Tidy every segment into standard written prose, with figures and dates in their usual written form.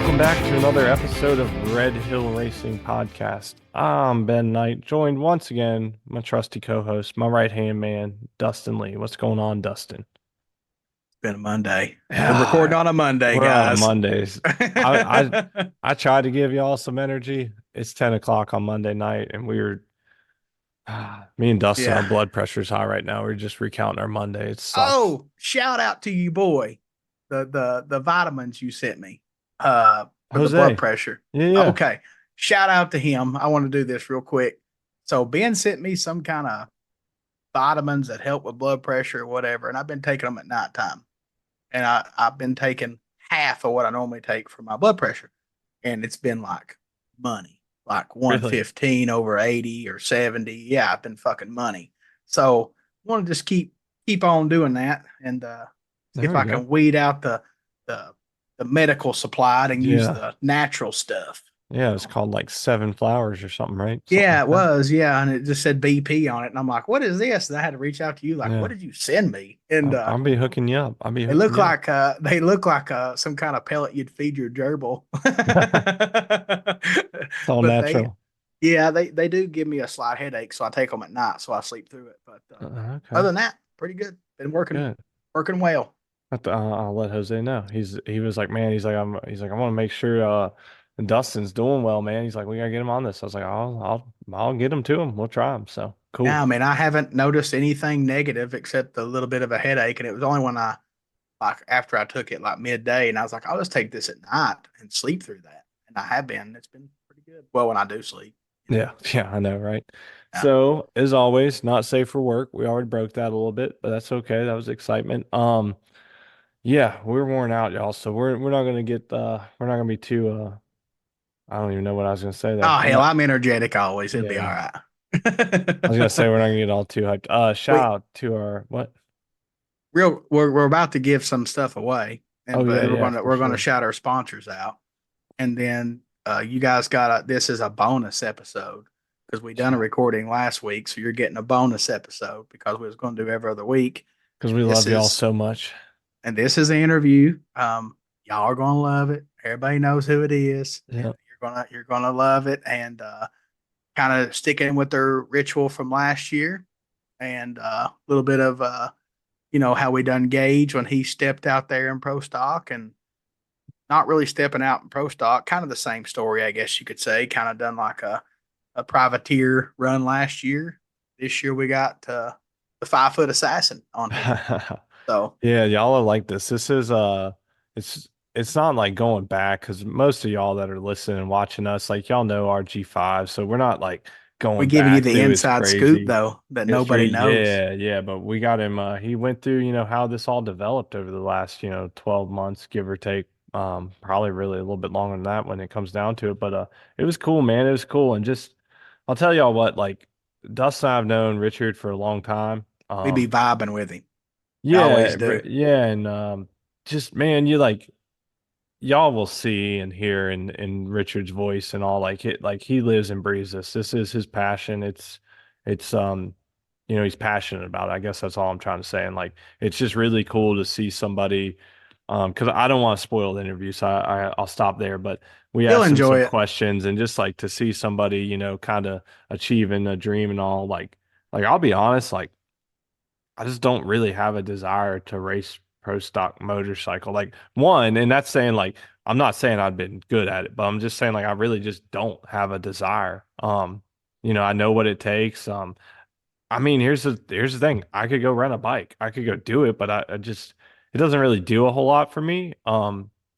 Welcome back to another episode of Red Hill Racing Podcast. I'm Ben Knight, joined once again my trusty co-host, my right-hand man, Dustin Lee. What's going on, Dustin? Been a Monday. We're Yeah, recording on a Monday, we're on guys. Mondays. I tried to give y'all some energy. It's 10 o'clock on Monday night, and me and Dustin, our Yeah. blood pressure's high right now. We're just recounting our Monday. It sucks. Oh, shout out to you, boy. The vitamins you sent me for the blood Jose. pressure. Yeah, yeah. Okay. Shout out to him. I want to do this real quick. So Ben sent me some kind of vitamins that help with blood pressure or whatever, and I've been taking them at nighttime. And I've been taking half of what I normally take for my blood pressure. And it's been like money, like Really. 115 over 80 or 70. Yeah, I've been fucking money. So I want to just keep on doing that and see There if we I go. can weed out the the medical supply and use Yeah. the natural stuff. Yeah, it's called like Seven Flowers or something, right? Something Yeah, like it that. was. Yeah, and it just said BP on it, and I'm like, "What is this?" And I had to reach out to you, like, "What Yeah. did you send me?" And I'll be hooking you up. I'll be they hooking look you up. like some kind of pellet you'd feed your gerbil. It's all But they natural. yeah, they do give me a slight headache, so I take them at night, so I sleep through it. But Okay, other than that, pretty good. Been working good. working well. I'll let Jose know. He was like, man, he's like, I want to make sure Dustin's doing well, man. He's like, we gotta get him on this. I was like, I'll get him to him. We'll try him. So Now, cool. I mean, I haven't noticed anything negative except a little bit of a headache, and it was only when I like after I took it like midday, and I was like, I'll just take this at night and sleep through that. And I have been. It's been pretty good. Well, when I do sleep, you know. Yeah, yeah, I know, right? Yeah. So as always, not safe for work. We already broke that a little bit, but that's okay. That was excitement. Yeah, we're worn out, y'all. So we're not gonna get we're not gonna be too I don't even know what I was gonna say there. Oh We're hell, not I'm energetic always. It'll be all yeah. right. I was gonna say we're not gonna get all too hyped. Shout we out to our what? we're about to give some stuff away, Oh and yeah, but yeah, for we're gonna sure. shout our sponsors out, and then you guys got this is a bonus episode because we done a recording last week, so you're getting a bonus episode because we was going to do every other week, Because and we this love y'all is so much. the interview. Y'all are gonna love it. Everybody knows who it is, and Yeah. you're gonna love it, and kind of sticking with their ritual from last year, and a little bit of how we done Gaige when he stepped out there in pro stock and not really stepping out in pro stock, kind of the same story, I guess you could say. Kind of done like a privateer run last year. This year we got the 5 foot assassin on here. So Yeah, y'all are like this. This is it's it's not like going back because most of y'all that are listening and watching us, like y'all know our G5, so we're not like we going giving you back the through his inside scoop crazy though that nobody history. knows. Yeah, but we got him he went through, how this all developed over the last, 12 months, give or take. Probably really a little bit longer than that when it comes down to it. But it was cool, man. It was cool. And just I'll tell y'all what, like Dustin and I've known Richard for a long time. We be vibing with him. I always Yeah, do. yeah, and just man, you like y'all will see and hear in Richard's voice and all like it like he lives and breathes this. This is his passion. It's he's passionate about it. I guess that's all I'm trying to say. And like it's just really cool to see somebody because I don't want to spoil the interview, so I'll stop there. But we You'll asked him enjoy some it. questions and just like to see somebody, kind of achieving a dream and all like I'll be honest, like I just don't really have a desire to race pro stock motorcycle. Like one, and that's saying like I'm not saying I've been good at it, but I'm just saying like I really just don't have a desire. I know what it takes. I mean, here's the thing. I could go rent a bike. I could go do it, but I just it doesn't really do a whole lot for me.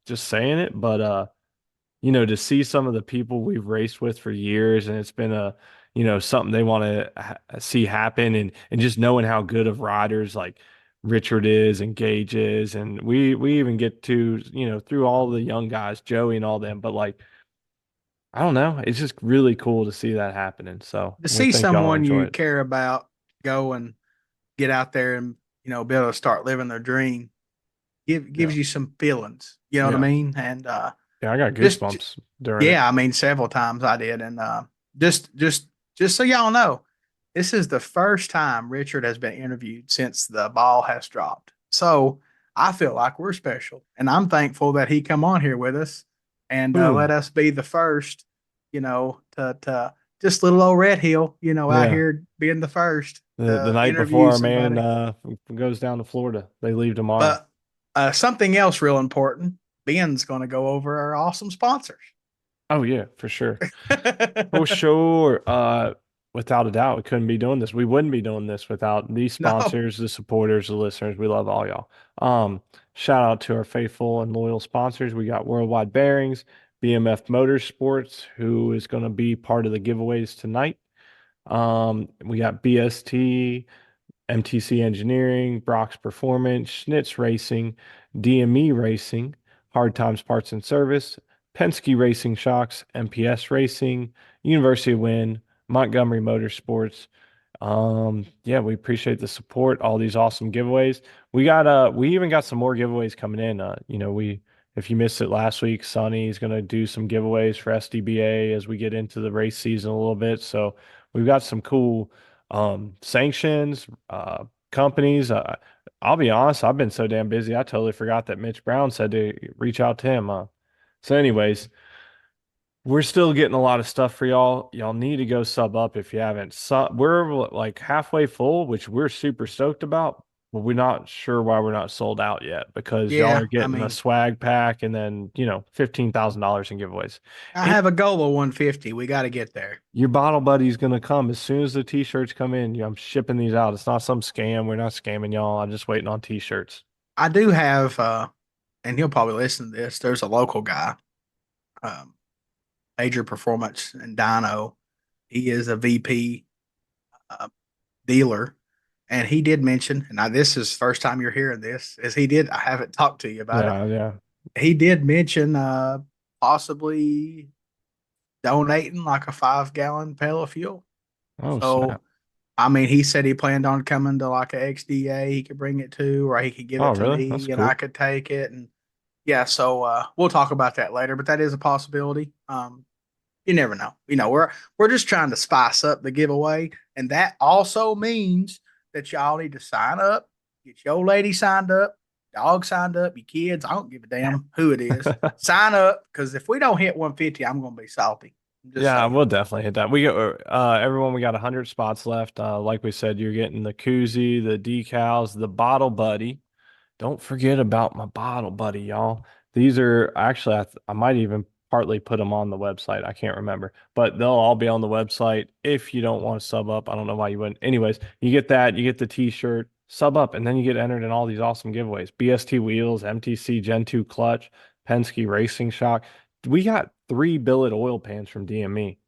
Just saying it, but to see some of the people we've raced with for years and it's been something they want to see happen and just knowing how good of riders like Richard is and Gage is and we even get to through all the young guys Joey and all them but like I don't know it's just really cool to see that happening so To we see think y'all will someone enjoy you it. care about go and get out there and be able to start living their dream Yeah, gives you some feelings. You know what I yeah, mean? And yeah, I got just goosebumps during it. yeah, I mean several times I did, and just so y'all know, this is the first time Richard has been interviewed since the ball has dropped. So I feel like we're special, and I'm thankful that he come on here with us and let Boom. us be the first, to just little old Red Hill, out Yeah. here being the first The to night before interview our man somebody. goes down to Florida. They leave tomorrow. But something else real important, Ben's going to go over our awesome sponsors. Oh yeah, for sure. For sure. Without a doubt, we couldn't be doing this. We wouldn't be doing this without these No, sponsors, the supporters, the listeners. We love all y'all. Shout out to our faithful and loyal sponsors. We got Worldwide Bearings, BMF Motorsports, who is going to be part of the giveaways tonight. We got BST, MTC Engineering, Brock's Performance, Schnitz Racing, DME Racing, Hard Times Parts and Service, Penske Racing Shocks, MPS Racing, University of Wynn, Montgomery Motorsports. Yeah, we appreciate the support, all these awesome giveaways. We even got some more giveaways coming in. If you missed it last week, Sonny's gonna do some giveaways for SDBA as we get into the race season a little bit. So we've got some cool sanctions, companies. I'll be honest, I've been so damn busy, I totally forgot that Mitch Brown said to reach out to him. So, anyways, we're still getting a lot of stuff for y'all. Y'all need to go sub up if you haven't. We're like halfway full, which we're super stoked about, but we're not sure why we're not sold out yet because y'all yeah, are I getting a mean, swag pack and then, $15,000 in giveaways. I And have a goal of 150. We got to get there. your bottle buddy's gonna come as soon as the t-shirts come in. I'm shipping these out. It's not some scam. We're not scamming y'all. I'm just waiting on t-shirts. I do have, and he'll probably listen to this. There's a local guy, um, Major Performance and Dyno. He is a VP uh, dealer, and he did mention, and this is the first time you're hearing this, is he did. I haven't talked to you about it. Yeah, yeah. He did mention possibly donating like a 5 gallon pail of fuel. Oh, So, snap. I mean, he said he planned on coming to like a XDA he could bring it to, or he could give Oh, it to really? That's me and I cool. could take it. And yeah, so we'll talk about that later, but that is a possibility. You never know. We're just trying to spice up the giveaway, and that also means that y'all need to sign up, get your old lady signed up, dog signed up, your kids. I don't give a damn who it is. Sign up because if we don't hit 150, I'm gonna be salty. I'm just Yeah, saying. we'll definitely hit that. We got everyone. We got 100 spots left. Like we said, you're getting the koozie, the decals, the bottle buddy. Don't forget about my bottle buddy, y'all. These are actually, I might even partly put them on the website. I can't remember, but they'll all be on the website. If you don't want to sub up, I don't know why you wouldn't. Anyways, you get that, you get the t-shirt, sub up, and then you get entered in all these awesome giveaways. BST wheels, MTC Gen 2 clutch, Penske Racing Shock. We got 3 billet oil pans from DME.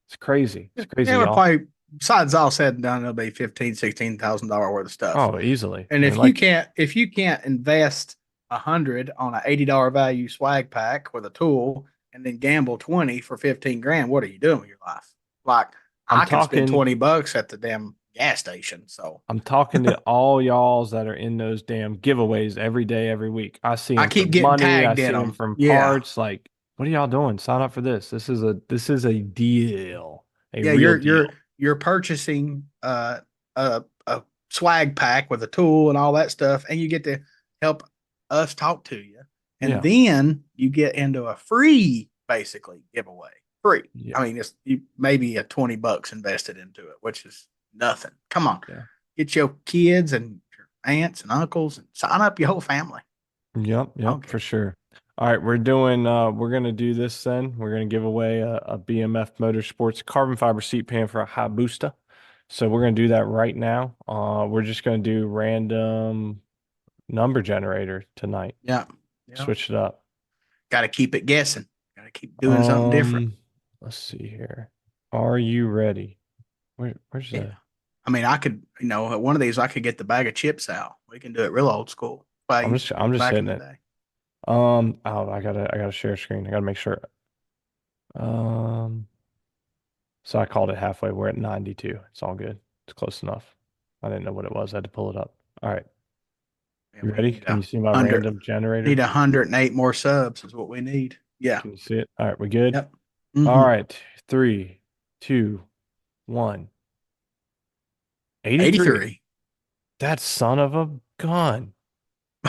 It's crazy. It's Yeah, crazy, we're y'all. probably besides all said and done, it'll be 15, $16,000 worth of stuff. Oh, easily. And I mean, like, if you can't invest 100 on an $80 value swag pack with a tool and then gamble 20 for 15 grand, what are you doing with your life? Like I'm I can spend talking 20 bucks at the damn gas station. So I'm talking to all y'alls that are in those damn giveaways every day, every week. I see I them keep from getting money. I tagged in see them them. from Yeah. parts. Like, what are y'all doing? Sign up for this. This is a deal, a Yeah, real deal. you're purchasing a swag pack with a tool and all that stuff, and you get to help us talk to you, and Yeah, then you get into a free basically giveaway. Free. I yeah, mean, it's maybe a 20 bucks invested into it, which is nothing. Come on, yeah. get your kids and your aunts and uncles and sign up your whole family. Yep, I yep, don't for care. sure. All right, we're gonna do this then. We're gonna give away a BMF Motorsports carbon fiber seat pan for a Hayabusa. So we're gonna do that right now. We're just gonna do random number generator tonight. Yeah, yeah. Switch it up. Got to keep it guessing. Got to keep doing something different. Um, let's see here. Are you ready? Where's Yeah. the? I mean, I could, one of these, I could get the bag of chips out. We can do it real old school. What I I'm used just to I'm do just back in hitting the it. day. Oh, I gotta share screen. I gotta make sure. Um, so I called it halfway. We're at 92. It's all good. It's close enough. I didn't know what it was. I had to pull it up. All right. Yeah, You we ready? need Can you see my hundred, random need generator? 108 more subs is what we need. Yeah. Can you see it? All right, we good? Yep. All Mm-hmm. right. Three, two, one. 83. 83. That son of a gun.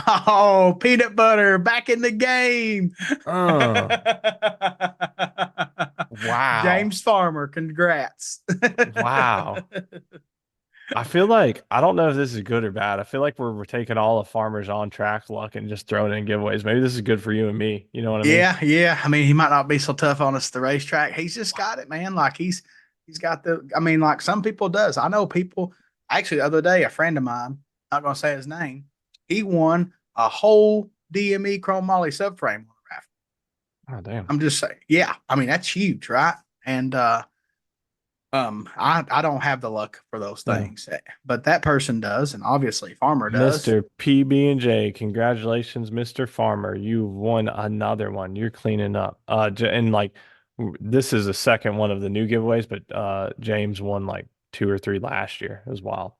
Oh, peanut butter back in the game. Uh, wow. James Farmer, congrats. Wow. I feel like I don't know if this is good or bad. I feel like we're taking all the farmers on track luck and just throwing in giveaways. Maybe this is good for you and me. You know what I mean? Yeah, yeah. I mean, he might not be so tough on us at the racetrack. He's just got it, man. Like he's got the. I mean, like some people does. I know people. Actually, the other day, a friend of mine, not gonna say his name, he won a whole DME Chrome Moly subframe on a raffle. Oh, damn. I'm just saying. Yeah, I mean that's huge, right? And I don't have the luck for those No. things, but that person does, and obviously Farmer does. Mr. PB&J, congratulations, Mr. Farmer. You've won another one. You're cleaning up. And like this is the second one of the new giveaways, but James won like two or three last year as well.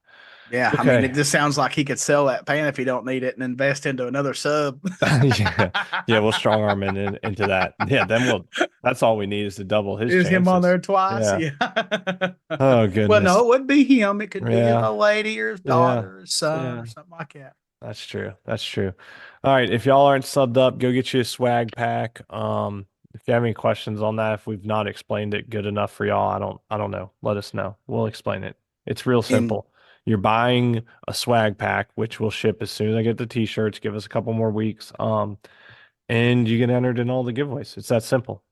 Yeah, I mean, Okay. it just sounds like he could sell that pan if he don't need it and invest into another sub. Yeah. Yeah, we'll strong arm into that. Yeah, then that's all we need is to double his Is him on chances. there twice? Yeah. Yeah. Oh Well, no, goodness. it wouldn't be him. It could be Yeah. a lady or his Yeah. daughter or his son Yeah. or something like that. That's true. That's true. All right. If y'all aren't subbed up, go get you a swag pack. If you have any questions on that, if we've not explained it good enough for y'all, I don't know. Let us know. We'll explain it. It's real And simple. You're buying a swag pack, which will ship as soon as I get the t-shirts. Give us a couple more weeks. And you get entered in all the giveaways. It's that simple.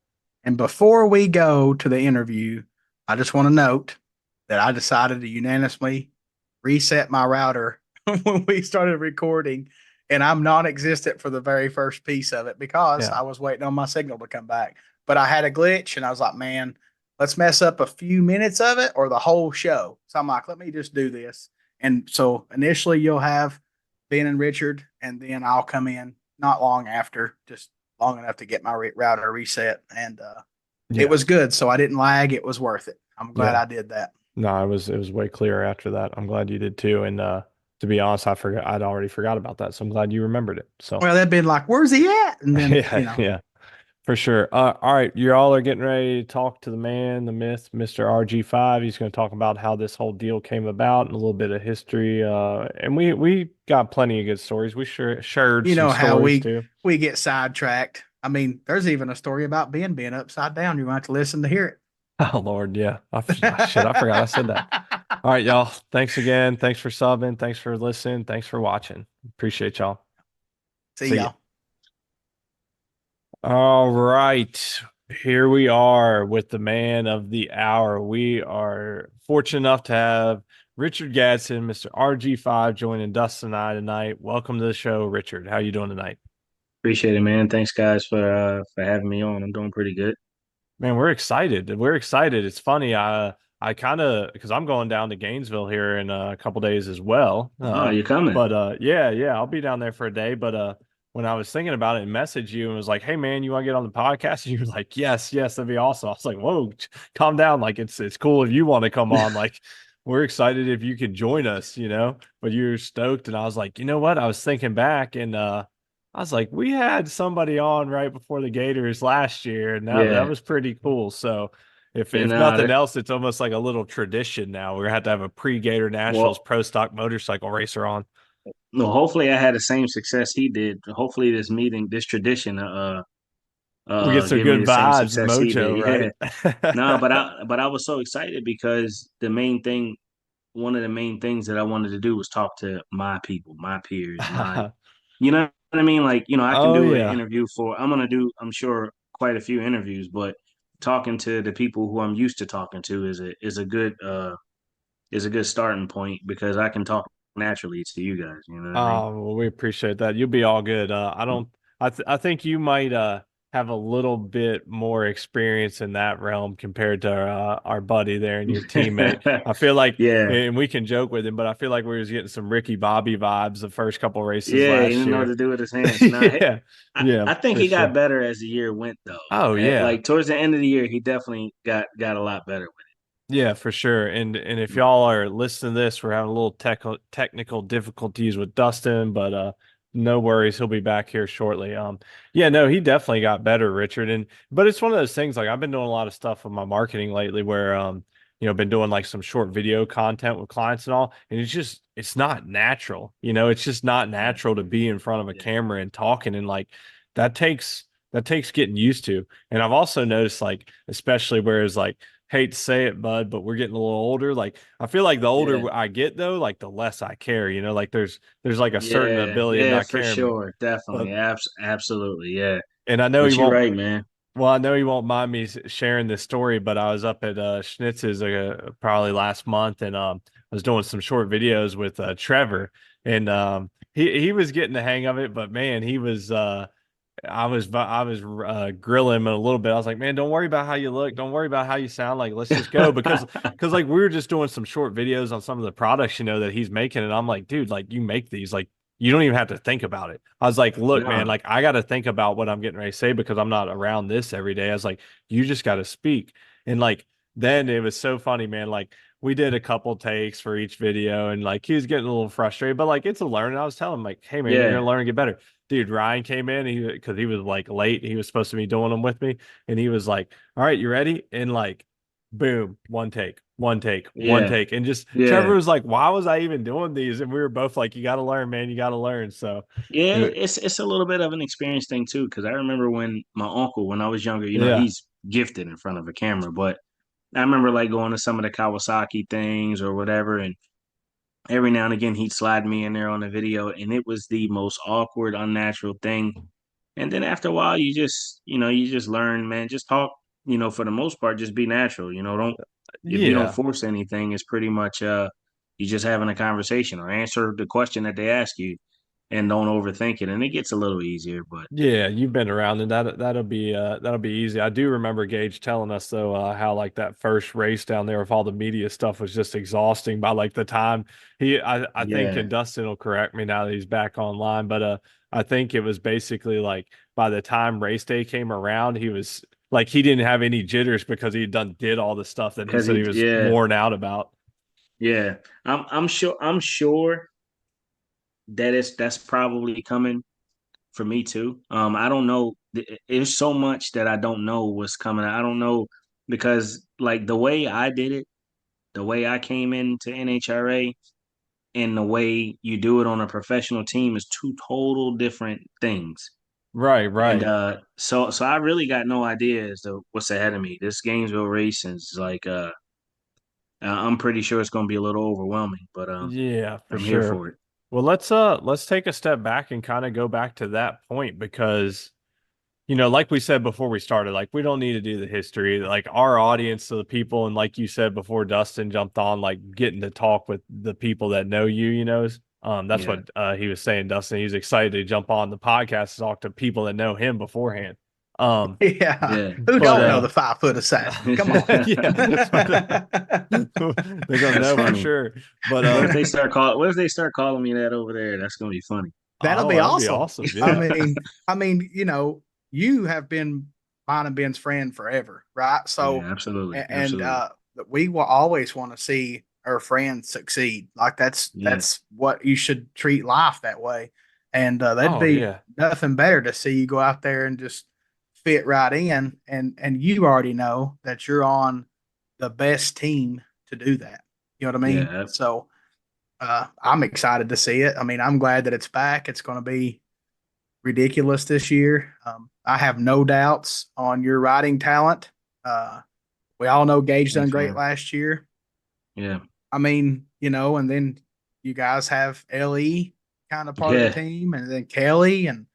and before we go to the interview, I just want to note that I decided to unanimously reset my router when we started recording, and I'm non-existent for the very first piece of it because Yeah. I was waiting on my signal to come back. But I had a glitch, and I was like, man, let's mess up a few minutes of it or the whole show. So I'm like, let me just do this. And so initially you'll have Ben and Richard, and then I'll come in not long after, just long enough to get my router reset. And it Yeah. was good. So I didn't lag. It was worth it. I'm glad Yeah. I did that. No, it was way clearer after that. I'm glad you did too. And to be honest, I'd already forgot about that. So I'm glad you remembered it. So Well, they've been like, where's he at? And then, yeah, yeah, for sure. All right, you all are getting ready to talk to the man, the myth, Mr. RG5. He's going to talk about how this whole deal came about and a little bit of history. And we got plenty of good stories. We shared you some know how stories too. we get sidetracked. I mean, there's even a story about Ben being upside down. You want to listen to hear Oh Lord, yeah. Shit, I forgot I said that. it. All right, y'all. Thanks again. Thanks for subbing. Thanks for listening. Thanks for watching. Appreciate y'all. See See ya. y'all. All right. Here we are with the man of the hour. We are fortunate enough to have Richard Gadson, Mr. RG5, joining Dustin and I tonight. Welcome to the show, Richard. How you doing tonight? Appreciate it, man. Thanks, guys, for having me on. I'm doing pretty good. Man, we're excited. We're excited. It's funny. I kind of because I'm going down to Gainesville here in a couple days as well. Oh, you're coming. But yeah, yeah, I'll be down there for a day. But when I was thinking about it and messaged you and was like, "Hey, man, you want to get on the podcast?" And you were like, "Yes, yes, that'd be awesome." I was like, "Whoa, calm down. Like it's cool if you want to come on. Like we're excited if you could join us, you know." But you're stoked, and I was like, you know what? I was thinking back and I was like, we had somebody on right before the Gators last year, and that Yeah. was pretty cool. So if And nothing else, it's almost like a little tradition now. We're gonna have to have a pre-Gatornationals well, pro stock motorcycle racer on. no, hopefully I had the same success he did. Hopefully this tradition, We get some give me good the same vibes, success he mojo, did. right? Yeah. No, but I was so excited because one of the main things that I wanted to do was talk to my people, my peers, you know what I mean? Like, I can Oh do an yeah. interview I'm gonna do, I'm sure, quite a few interviews, but talking to the people who I'm used to talking to is a good starting point because I can talk naturally to you guys. You know what I mean? Oh, well, we appreciate that. You'll be all good. I don't. I think you might have a little bit more experience in that realm compared to our buddy there and your teammate. I feel like, Yeah, and we can joke with him, but I feel like we was getting some Ricky Bobby vibes the first couple races yeah, he last didn't know what year. to do with his hands. Nah, Yeah, yeah, I think for he got sure. better as the year went, though. Oh yeah. Like towards the end of the year, he definitely got a lot better with Yeah, for sure. And if it. y'all are listening to this, we're having a little technical difficulties with Dustin, but no worries, he'll be back here shortly. Yeah, no, he definitely got better, Richard. And but it's one of those things like I've been doing a lot of stuff with my marketing lately where been doing like some short video content with clients and all, and it's not natural. It's just not Yeah. natural to be in front of a Yeah. camera and talking, and like that takes that takes getting used to. And I've also noticed, like, especially whereas like, hate to say it, bud, but we're getting a little older. Like, I feel like the Yeah. older I get though, like the less I care. Like there's like a certain Yeah. ability of Yeah, not for caring. sure. But Definitely. Absolutely. Yeah. and I know he But you're won't. right, man. Well, I know you won't mind me sharing this story, but I was up at Schnitz's probably last month, and I was doing some short videos with Trevor, and he was getting the hang of it, but man, he was I was grilling him a little bit. I was like, man, don't worry about how you look, don't worry about how you sound. Like, let's just go because like we were just doing some short videos on some of the products that he's making, and I'm like, dude, like you make these like. You don't even have to think about it. I was like, look, man, No. like I got to think about what I'm getting ready to say because I'm not around this every day. I was like, you just got to speak. And like, then it was so funny, man. Like, we did a couple takes for each video and like he was getting a little frustrated, but like, it's a learning. I was telling him, like, hey, man, you're going Yeah. to learn and get better. Dude, Ryan came in because he was like late. He was supposed to be doing them with me. And he was like, all right, you ready? And like, boom, one take, one take, one Yeah. take. And just Trevor Yeah. was like, why was I even doing these? And we were both like, you got to learn, man. You got to learn. So, Yeah, it, it's a little bit of an experience thing too, because I remember when my uncle, when I was younger, yeah. he's gifted in front of a camera, but I remember like going to some of the Kawasaki things or whatever, and every now and again he'd slide me in there on a video, and it was the most awkward, unnatural thing. And then after a while, you just learn, man, just talk, for the most part, just be natural, don't if you don't Yeah. force anything, it's pretty much you just having a conversation or answer the question that they ask you and don't overthink it, and it gets a little easier. But Yeah, you've been around and that'll be easy. I do remember Gage telling us though how like that first race down there with all the media stuff was just exhausting by like the time I think, yeah, and Dustin will correct me now that he's back online, but I think it was basically like by the time race day came around, he was like he didn't have any jitters because he did all the stuff that he because said he was worn out about. yeah, I'm sure that that's probably coming for me too. I don't know. There's so much that I don't know what's coming. I don't know because like the way I did it, the way I came into NHRA, and the way you do it on a professional team is two total different things. Right, And right. so I really got no idea as to what's ahead of me. This Gainesville race is like I'm pretty sure it's going to be a little overwhelming, but Yeah, for I'm here sure. for it. Well, let's take a step back and kind of go back to that point because like we said before we started, like we don't need to do the history. Like our audience, so the people, and like you said before, Dustin jumped on, like getting to talk with the people that know you. That's Yeah. what he was saying. Dustin, he's excited to jump on the podcast to talk to people that know him beforehand. Um, Yeah. Yeah, Who but don't know the 5 foot assassin? Come on. yeah, they're gonna that's know for funny. sure. But What if they start calling me that over there? That's gonna be funny. That'll oh, be that'd be awesome. awesome. I Yeah. mean, you have been mine and Ben's friend forever, right? So, Yeah, absolutely, and absolutely. we will always want to see our friends succeed. Like Yeah, that's what you should treat life that way. And that'd Oh be yeah. nothing better to see you go out there and just fit right in. And you already know that you're on the best team to do that. You know what I mean? yeah, So I'm excited to see it. I mean, I'm glad that it's back. It's going to be ridiculous this year. I have no doubts on your riding talent. We all know Gage done thanks, great man. last year. Yeah, I mean, and then you guys have LE kind of part of the yeah, team, and then Kelly, and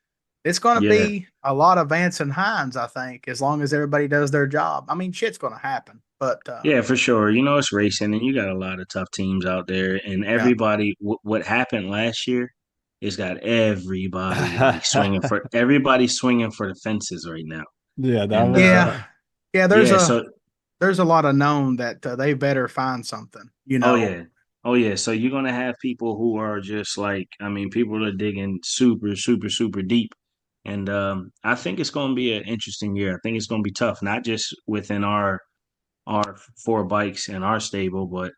it's going to yeah, be a lot of Vance and Hines, I think, as long as everybody does their job. I mean, shit's going to happen, but yeah, for sure. It's racing, and you got a lot of tough teams out there, and yeah, everybody. What happened last year is got everybody like everybody swinging for the fences right now, Yeah, that and was yeah, yeah. yeah, so There's a lot of known that they better find something, oh yeah. Oh yeah. So you're gonna have people who are just like, I mean, people are digging super, super, super deep. And I think it's gonna be an interesting year. I think it's gonna be tough, not just within our four bikes in our stable, but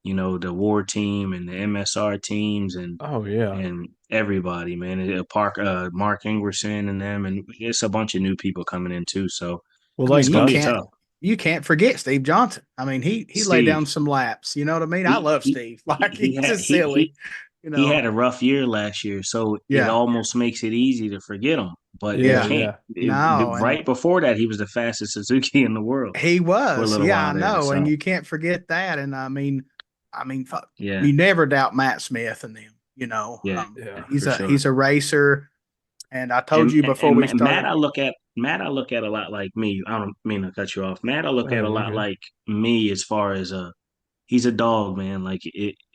the war team and the MSR teams Oh yeah. and everybody, man. Mark Ingerson and them, and it's a bunch of new people coming in too. So Well, I mean, like it's you gonna be Dust can't tough. you can't forget Steve Johnson. I mean, he laid down Steve, some laps. You know what I mean? I he love he Steve. he, Like he he's had just silly. You he know? had a rough year last year, so it Yeah, almost makes it easy to forget him. But you Yeah, yeah. can't. yeah, No, and Right before that, he was the fastest Suzuki in the world he for a was. little Yeah, I while there. know, and So you can't forget that. And fuck, yeah, you never doubt Matt Smith and them. You know, yeah, yeah. for sure. he's a racer. And I told you before we Matt, started. I look at a lot like me. I don't mean to cut you off. Matt, I look Oh, at a you're lot good. like me as far as he's a dog, man. Like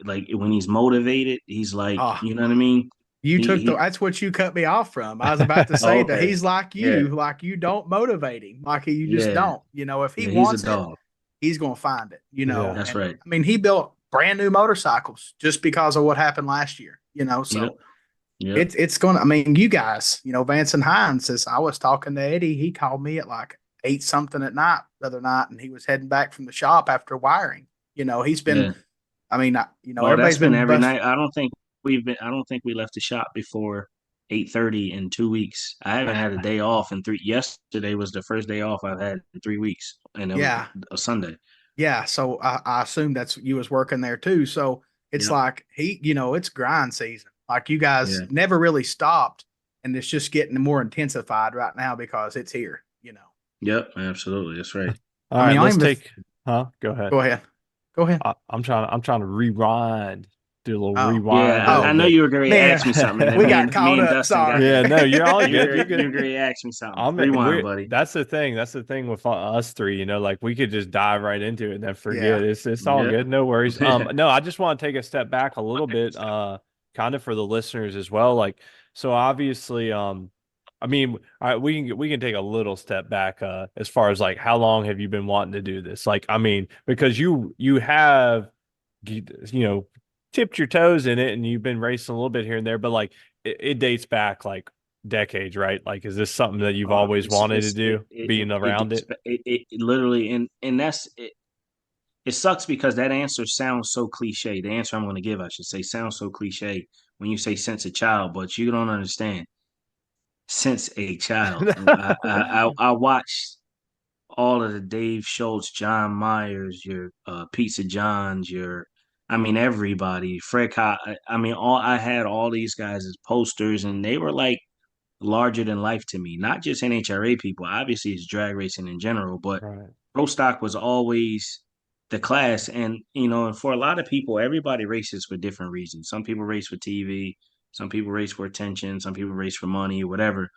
when he's motivated, he's like, Oh, you know what I mean? you took the. He That's what you cut me off from. I was about to oh, say that okay. he's Yeah, like you don't motivate him, like you just yeah, don't. You know, if he yeah. He's a wants it, dog. he's gonna find it. You know, Yeah. That's and right. I mean, he built brand new motorcycles just because of what happened last year. You know, Yep, so yep. it's gonna. I mean, you guys, you know, Vance and Hines says I was talking to Eddie. He called me at like 8 something at night the other night, and he was heading back from the shop after wiring. You know, he's been. Yeah. I mean, Oh, that's everybody's been been every bust. night. I don't think we left the shop before 8:30 in 2 weeks. I haven't had a day off in three. Yesterday was the first day off I've had in 3 weeks, and it was Yeah, a Sunday. yeah. So I assume that's you was working there too. So it's Yep. like it's grind season. Like you guys Yeah. never really stopped, and it's just getting more intensified right now because it's here. You know. Yep. Absolutely. That's right. All I right, mean, I let's don't even. take. Huh? Go ahead. Go ahead. Go ahead. I'm trying to rewind, do a little Oh, rewind a Yeah. little I know bit. you were going to man, ask me something, and then we got me caught and up. Dustin got Yeah, Sorry. no, you're all good. You're you good. were going to ask me something. I'm Rewind, we're buddy. That's the thing. That's the thing with us three, like we could just dive right into it and then Yeah. forget. It's all Yep. good. No worries. No, I just want to take a step back a little bit, kind of for the listeners as well. Like, so obviously, I mean, we can take a little step back, as far as like how long have you been wanting to do this? Like, I mean, because you have, you know, tipped your toes in it and you've been racing a little bit here and there, but like it dates back like decades, right? Like, is this something that you've always wanted to do, being It around gets it? it literally and that's it. It sucks because that answer sounds so cliche. The answer I'm going to give, I should say, sounds so cliche when you say since a child, but you don't understand. Since a child, I watched all of the Dave Schultz, John Myers, your Pizza Johns, I mean everybody, I mean I had all these guys as posters, and they were like larger than life to me. Not just NHRA people, obviously it's drag racing in general, but Right. pro stock was always the class. And and for a lot of people, everybody races for different reasons. Some people race for TV, some people race for attention, some people race for money or whatever.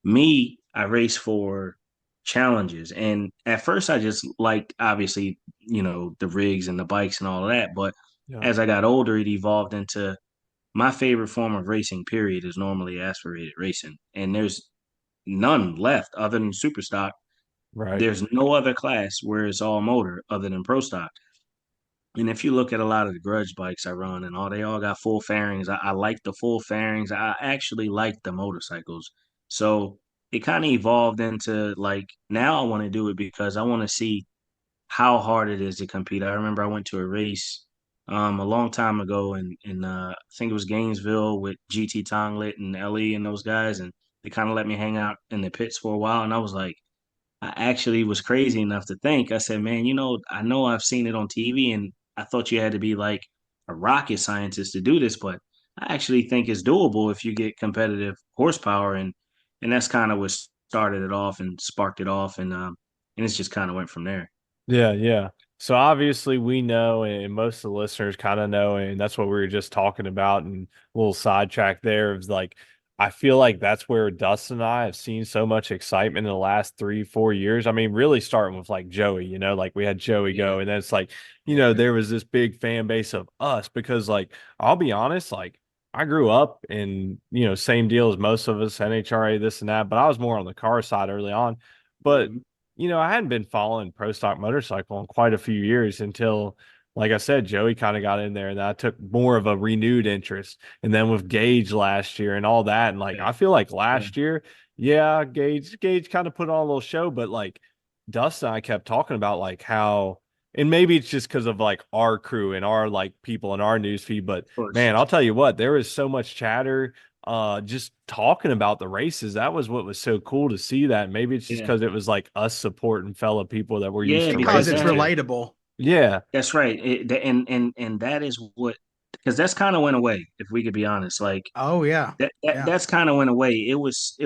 Me, I race for challenges. And at first I just liked obviously, the rigs and the bikes and all of that. But Yeah. as I got older, it evolved into my favorite form of racing, period, is normally aspirated racing. And there's none left other than super stock. Right. There's no other class where it's all motor other than pro stock. And if you look at a lot of the grudge bikes I run and all, they all got full fairings. I like the full fairings. I actually like the motorcycles. So it kind of evolved into like now I want to do it because I want to see how hard it is to compete. I remember I went to a race a long time ago in I think it was Gainesville with GT Tonglet and LE and those guys, and they kind of let me hang out in the pits for a while, and I was like, I actually was crazy enough to think, I said, man, I know I've seen it on TV, and I thought you had to be like a rocket scientist to do this, but I actually think it's doable if you get competitive horsepower, and that's kind of what started it off and sparked it off, and it's just kind of went from there. Yeah, yeah. So obviously we know, and most of the listeners kind of know, and that's what we were just talking about, and a little sidetrack there is like I feel like that's where Dustin and I have seen so much excitement in the last 3, 4 years. I mean, really starting with like Joey, like we had Joey Yeah. go, and then it's like, there was this big fan base of us because like I'll be honest, like I grew up in, same deal as most of us, NHRA, this and that, but I was more on the car side early on. But Mhm. I hadn't been following pro stock motorcycle in quite a few years until, like I said, Joey kind of got in there and I took more of a renewed interest. And then with Gaige last year and all that. And like, Yeah. I feel like Yeah. last year, yeah, Gaige kind of put on a little show, but like Dustin and I kept talking about like how, and maybe it's just because of like our crew and our like people in our news feed, but Of course. man, I'll tell you what, there is so much chatter just talking about the races. That was what was so cool to see that. Maybe it's just Yeah. because it was like us supporting fellow people that we're used Yeah, to because because it's racing that to. relatable. Yeah, that's right. And that is what, because that's kind of went away, if we could be honest. Like Oh yeah, yeah. that's kind of went away. It was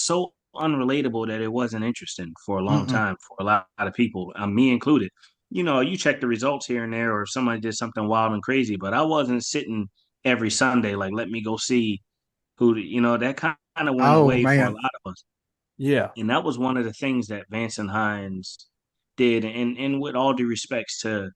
so unrelatable that it wasn't interesting for a long Mm-mm. time for a lot of people, me included. You know, you check the results here and there, or if somebody did something wild and crazy, but I wasn't sitting every Sunday like, let me go see who. That kind of went Oh away for a man, lot of us, yeah, and that was one of the things that Vance and Hines did. And with all due respects to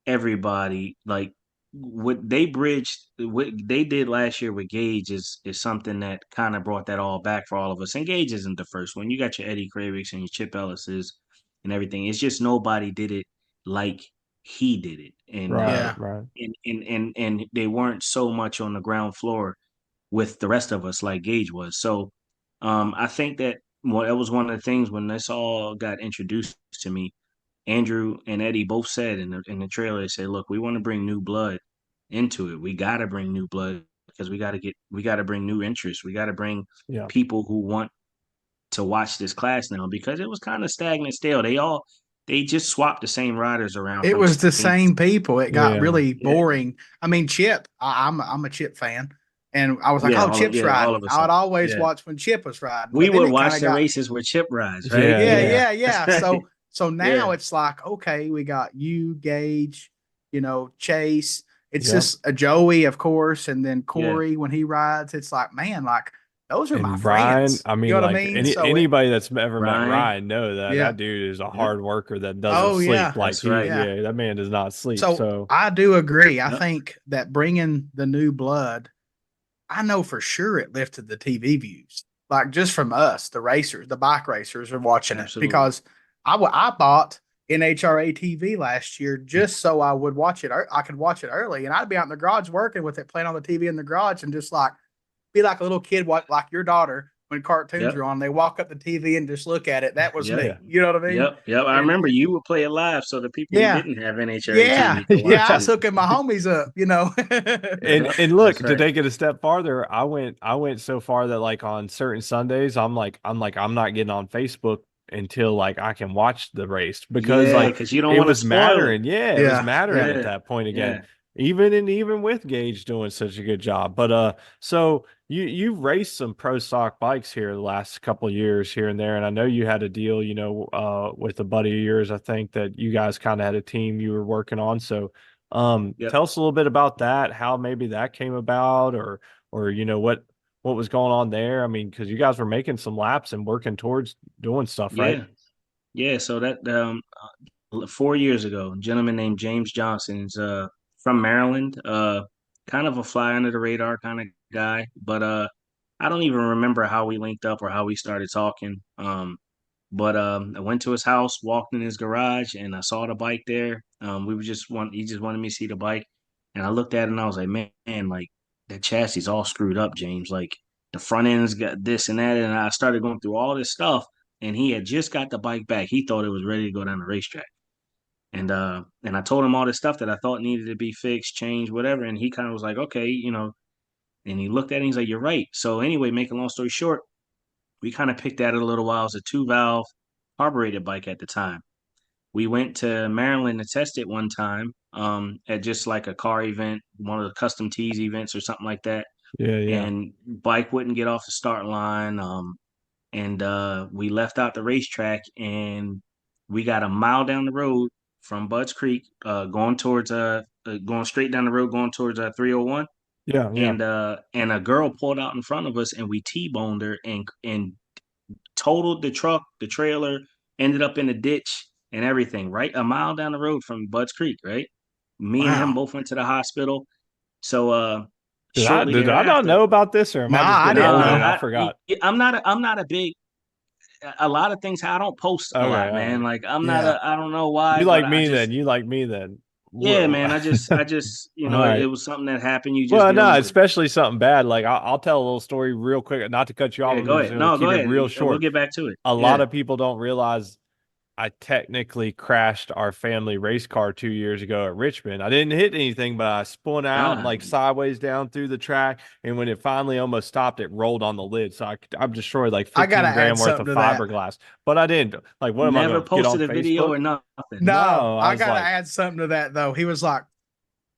everybody, like what they did last year with Gaige is something that kind of brought that all back for all of us. And Gaige isn't the first one. You got your Eddie Kravitz and your Chip Ellis's and everything. It's just nobody did it like he did it. And right, yeah. right. and they weren't so much on the ground floor with the rest of us like Gaige was. So I think that, well, that was one of the things when this all got introduced to me. Andrew and Eddie both said in the trailer, they said, "Look, we want to bring new blood into it. We got to bring new blood because we got to bring new interest. We got to bring Yeah. people who want to watch this class now because it was kind of stagnant still. They just swapped the same riders around It from was the team to same people. It got Yeah. really team. boring. I mean, Chip. I'm a Chip fan, and I was like, oh, Chip's All riding. of us I would are. always Yeah, watch when Chip was riding, we but then would it kind watch of the got races with chip rides, right? Yeah, yeah, yeah. Yeah, yeah, yeah. that's right. So now Yeah, it's like, okay, we got you, Gage, Chase. It's Yep. just a Joey, of course, and then yeah, Corey when he rides. It's like, man, like those are my And Ryan, friends. I You mean, know what I like mean? So it, anybody that's ever met Ryan. Ryan know that yeah. that dude is a Yep, hard worker that doesn't Oh sleep. yeah, Like that's right. yeah. that man does not sleep. So So I do agree. I Yep, think that bringing the new blood, I know for sure it lifted the TV views. Like just from us, the racers, the bike racers are watching it absolutely. because I bought NHRA TV last year just so I would watch it. I could watch it early, and I'd be out in the garage working with it, playing on the TV in the garage, and just like be like a little kid, like your daughter when cartoons are Yep, on. They walk up the TV and just look at it. That was yep. me. yeah. You know what I mean? Yep. I And remember you would play it live, so the people who yeah, didn't have NHRA yeah, TV could yeah. watch I it. was hooking my homies up. And Yep, look, that's to right. take it a step farther, I went so far that like on certain Sundays, I'm not getting on Facebook until like I can watch the race because Yeah, like because you don't it want to was spoil it. mattering. Yeah, it was Yeah, mattering yeah. at Yeah, that point again. yeah, Even with Gage doing such a good job. But so you've raced some pro stock bikes here the last couple of years here and there, and I know you had a deal, with a buddy of yours. I think that you guys kind of had a team you were working on. So yep. tell us a little bit about that, how maybe that came about, or what was going on there. I mean, because you guys were making some laps and working towards doing stuff, right? Yeah, yeah. So that 4 years ago, a gentleman named James Johnson is from Maryland, kind of a fly under the radar kind of guy, but I don't even remember how we linked up or how we started talking. But I went to his house, walked in his garage, and I saw the bike there. He just wanted me to see the bike, and I looked at it and I was like, man, like that chassis is all screwed up, James. Like the front end's got this and that, and I started going through all this stuff, and he had just got the bike back. He thought it was ready to go down the racetrack. And I told him all this stuff that I thought needed to be fixed, changed, whatever. And he kind of was like, okay, and he looked at it and he's like, you're right. So anyway, make a long story short, we kind of picked at it a little while. It was a 2-valve carbureted bike at the time. We went to Maryland to test it one time, at just like a car event, one of the custom tees events or something like that. Yeah, yeah, And bike wouldn't get off the start line. And we left out the racetrack and we got a mile down the road from Budds Creek, going straight down the road, going towards 301. yeah, yeah. And a girl pulled out in front of us and we T-boned her and totaled the truck, the trailer, ended up in a ditch and everything, right? A mile down the road from Budds Creek, right? Me and him Wow. both went to the hospital. So Did I shortly did I not thereafter, know about this, or am Nah, I just I getting didn't older and know. I forgot? I'm not a big a lot of things. I don't post a Okay, lot, all man. right. Like Yeah. I don't know why, You but like I me just then. You like me then. yeah, Whoa. man. I just All it right. was something that happened. You just Well, deal no, with it. especially something bad. Like I'll tell a little story real quick, not to cut you off. Yeah, I'm go just ahead. going to No, keep go it ahead. real We'll short. get back to it. A lot Yeah, of people don't realize I technically crashed our family race car 2 years ago at Richmond. I didn't hit anything, but I spun out God, like sideways down through the track. And when it finally almost stopped, it rolled on the lid. So I'm destroyed like I gotta 15 add grand worth something of to that. fiberglass. But I didn't. Like, what am I never going to get on posted a video Facebook? or nothing. No, No, I I was gotta like, add something to that though. He was like,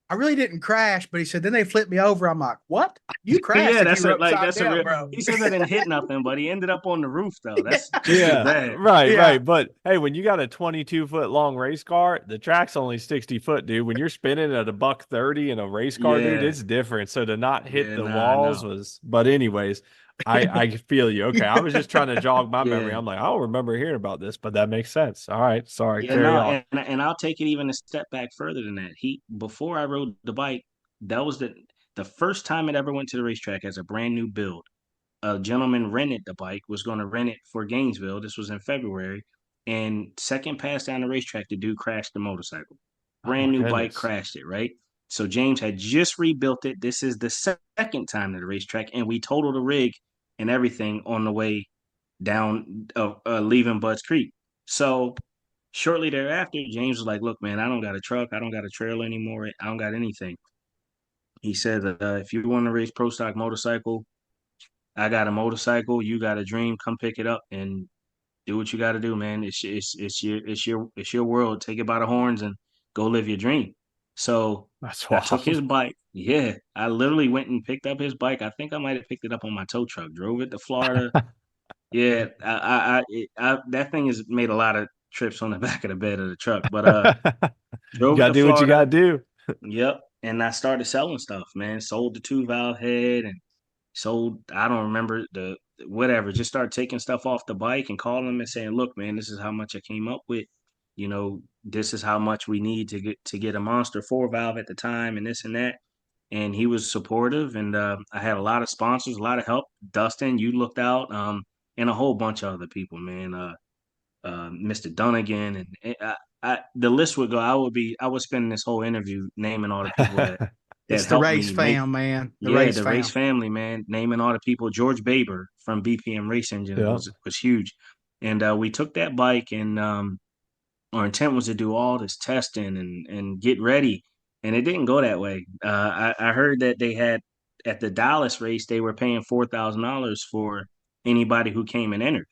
I really didn't crash, but he said, then they flipped me over. I'm like, what? You crashed Yeah, if you that's were a like upside that's a down, real. bro. He says I didn't hit nothing, but he ended up on the roof though. That's just as yeah, bad. right, Yeah. right. But hey, when you got a 22-foot long race car, the track's only 60 foot, dude. When you're spinning at a buck 30 in a race car, dude, Yeah, it's different. So to not hit yeah, the nah, I walls know. was, but anyways, I feel you. Okay, I was just trying to jog my memory. Yeah, I'm like, I don't remember hearing about this, but that makes sense. All right, sorry, yeah, carry no, on. and I'll take it even a step back further than that. He before I rode the bike, that was the first time it ever went to the racetrack as a brand new build. A gentleman rented the bike, was going to rent it for Gainesville. This was in February. And second pass down the racetrack, the dude crashed the motorcycle. Oh my Brand new bike, goodness. crashed it, right? So James had just rebuilt it. This is the second time to the racetrack, and we totaled the rig and everything on the way down, leaving Budds Creek. So shortly thereafter, James was like, "Look, man, I don't got a truck, I don't got a trailer anymore, I don't got anything." He said, "If you want to race pro stock motorcycle, I got a motorcycle. You got a dream. Come pick it up and do what you got to do, man. It's your world. Take it by the horns and go live your dream." So That's I took his wild. bike. Yeah, I literally went and picked up his bike. I think I might have picked it up on my tow truck. Drove it to Florida. Yeah, that thing has made a lot of trips on the back of the bed of the truck. But You drove it gotta to do what you gotta Florida. do. Yep, and I started selling stuff, man. Sold the two valve head and sold, I don't remember the whatever, just start taking stuff off the bike and calling them and saying, "Look, man, this is how much I came up with. This is how much we need to get a monster four valve at the time and this and that." And he was supportive, and I had a lot of sponsors, a lot of help. Dustin, you looked out, and a whole bunch of other people, man. Mr. Dunnigan, and the list would go. I was spending this whole interview naming all the people that It's the helped race me make. fam, man. The Yeah, race the race fam. family, man, naming all the people. George Baber from BPM Race Engines Yeah. was huge, and we took that bike, and our intent was to do all this testing and get ready, and it didn't go that way. I heard that they had at the Dallas race they were paying $4,000 for anybody who came and entered,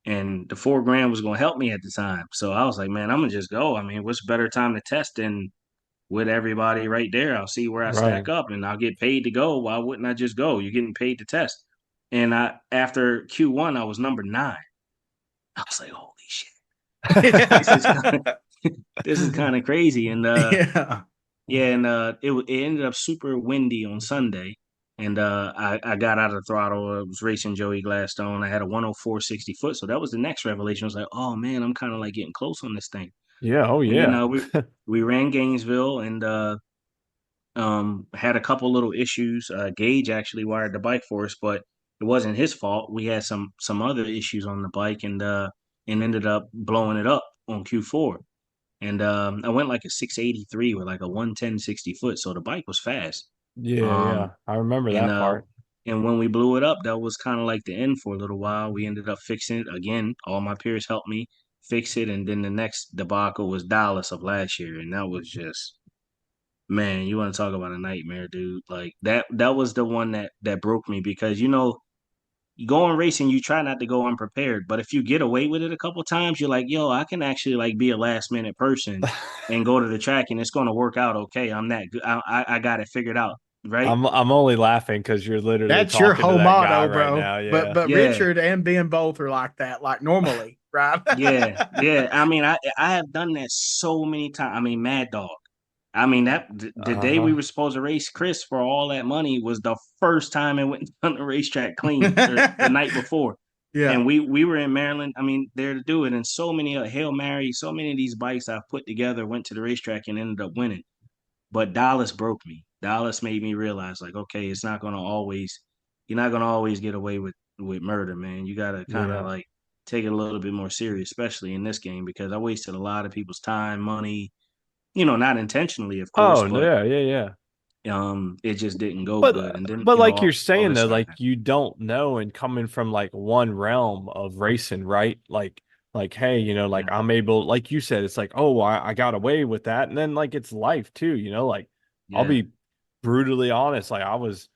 and the 4 grand was going to help me at the time. So I was like, man, I'm gonna just go. I mean, what's better time to test than with everybody right there? I'll see where I Right. stack up, and I'll get paid to go. Why wouldn't I just go? You're getting paid to test. And after Q1, I was number 9. I was like, holy shit, this is kind of this is kind of crazy. And Yeah. yeah, and it ended up super windy on Sunday, and I got out of the throttle. I was racing Joey Gladstone. I had a 104 60 foot, so that was the next revelation. I was like, oh man, I'm kind of like getting close on this thing. Yeah, oh And then yeah. we ran Gainesville and had a couple little issues. Gaige actually wired the bike for us, but it wasn't his fault. We had some other issues on the bike, and ended up blowing it up on Q4. And I went like a 683 with like a 110 60 foot, so the bike was fast. Yeah, Um, yeah. I remember and that part. when we blew it up, that was kind of like the end for a little while. We ended up fixing it again. All my peers helped me fix it, and then the next debacle was Dallas of last year, and that was just, man, you want to talk about a nightmare, dude. Like that was the one that broke me, because you go on racing, you try not to go unprepared, but if you get away with it a couple times, you're like, yo, I can actually like be a last minute person and go to the track, and it's going to work out okay. I'm that good. I got it figured out, right? I'm only laughing because you're literally That's your talking to whole that guy motto, right bro. now. But Yeah. but Yeah, Richard and Ben both are like that, like normally, right? yeah, yeah. I mean, I have done that so many times. I mean, Mad Dog. I mean, the day we Uh-huh. were supposed to race Chris for all that money was the first time it went on the racetrack clean, or the night before. Yeah. And we were in Maryland. I mean, there to do it. And so many Hail Mary, so many of these bikes I've put together went to the racetrack and ended up winning. But Dallas broke me. Dallas made me realize, like, okay, you're not gonna always get away with murder, man. You gotta kind of Yeah. like take it a little bit more serious, especially in this game, because I wasted a lot of people's time, money, not intentionally, of course, Oh, no, but yeah, yeah, yeah. it just didn't go good. And then, But like you're all saying this though, started like happening. you don't know, and coming from like one realm of racing, right? Like like, hey, like Yeah. I'm able, like you said, it's like, oh, I got away with that. And then like it's life too, like I'll Yeah. be brutally honest. Like I was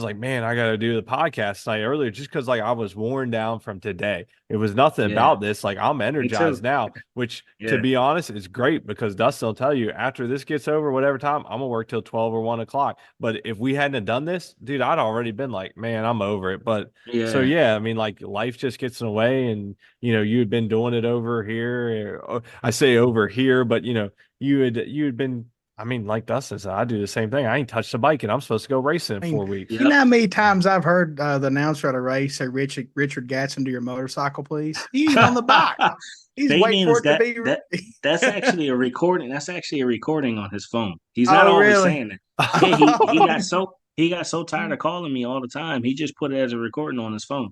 like, man, I got to do the podcast tonight earlier just because like I was worn down from today. It was nothing Yeah. about this. Like I'm Me energized too. now, which to Yeah. be honest is great because Dustin will tell you after this gets over, whatever time, I'm gonna work till 12 or 1 o'clock. But if we hadn't have done this, dude, I'd already been like, man, I'm over it. But so Yeah. yeah, I mean, like life just gets in the way, and you had been doing it over here. I say over here, but you had been. I mean, like Dustin said, I do the same thing. I ain't touched a bike, and I'm supposed to go racing in I mean, 4 weeks. you know Yep. how many times I've heard the announcer at a race say, Richard Gadson, to your motorcycle, please. He ain't on the bike. He's Thing waiting for is it to that be. that's actually a recording. That's actually a recording on his phone. He's not Oh, always really? saying that. Yeah, he got so tired Oh, of calling me all the time. He just put it as a recording on his phone,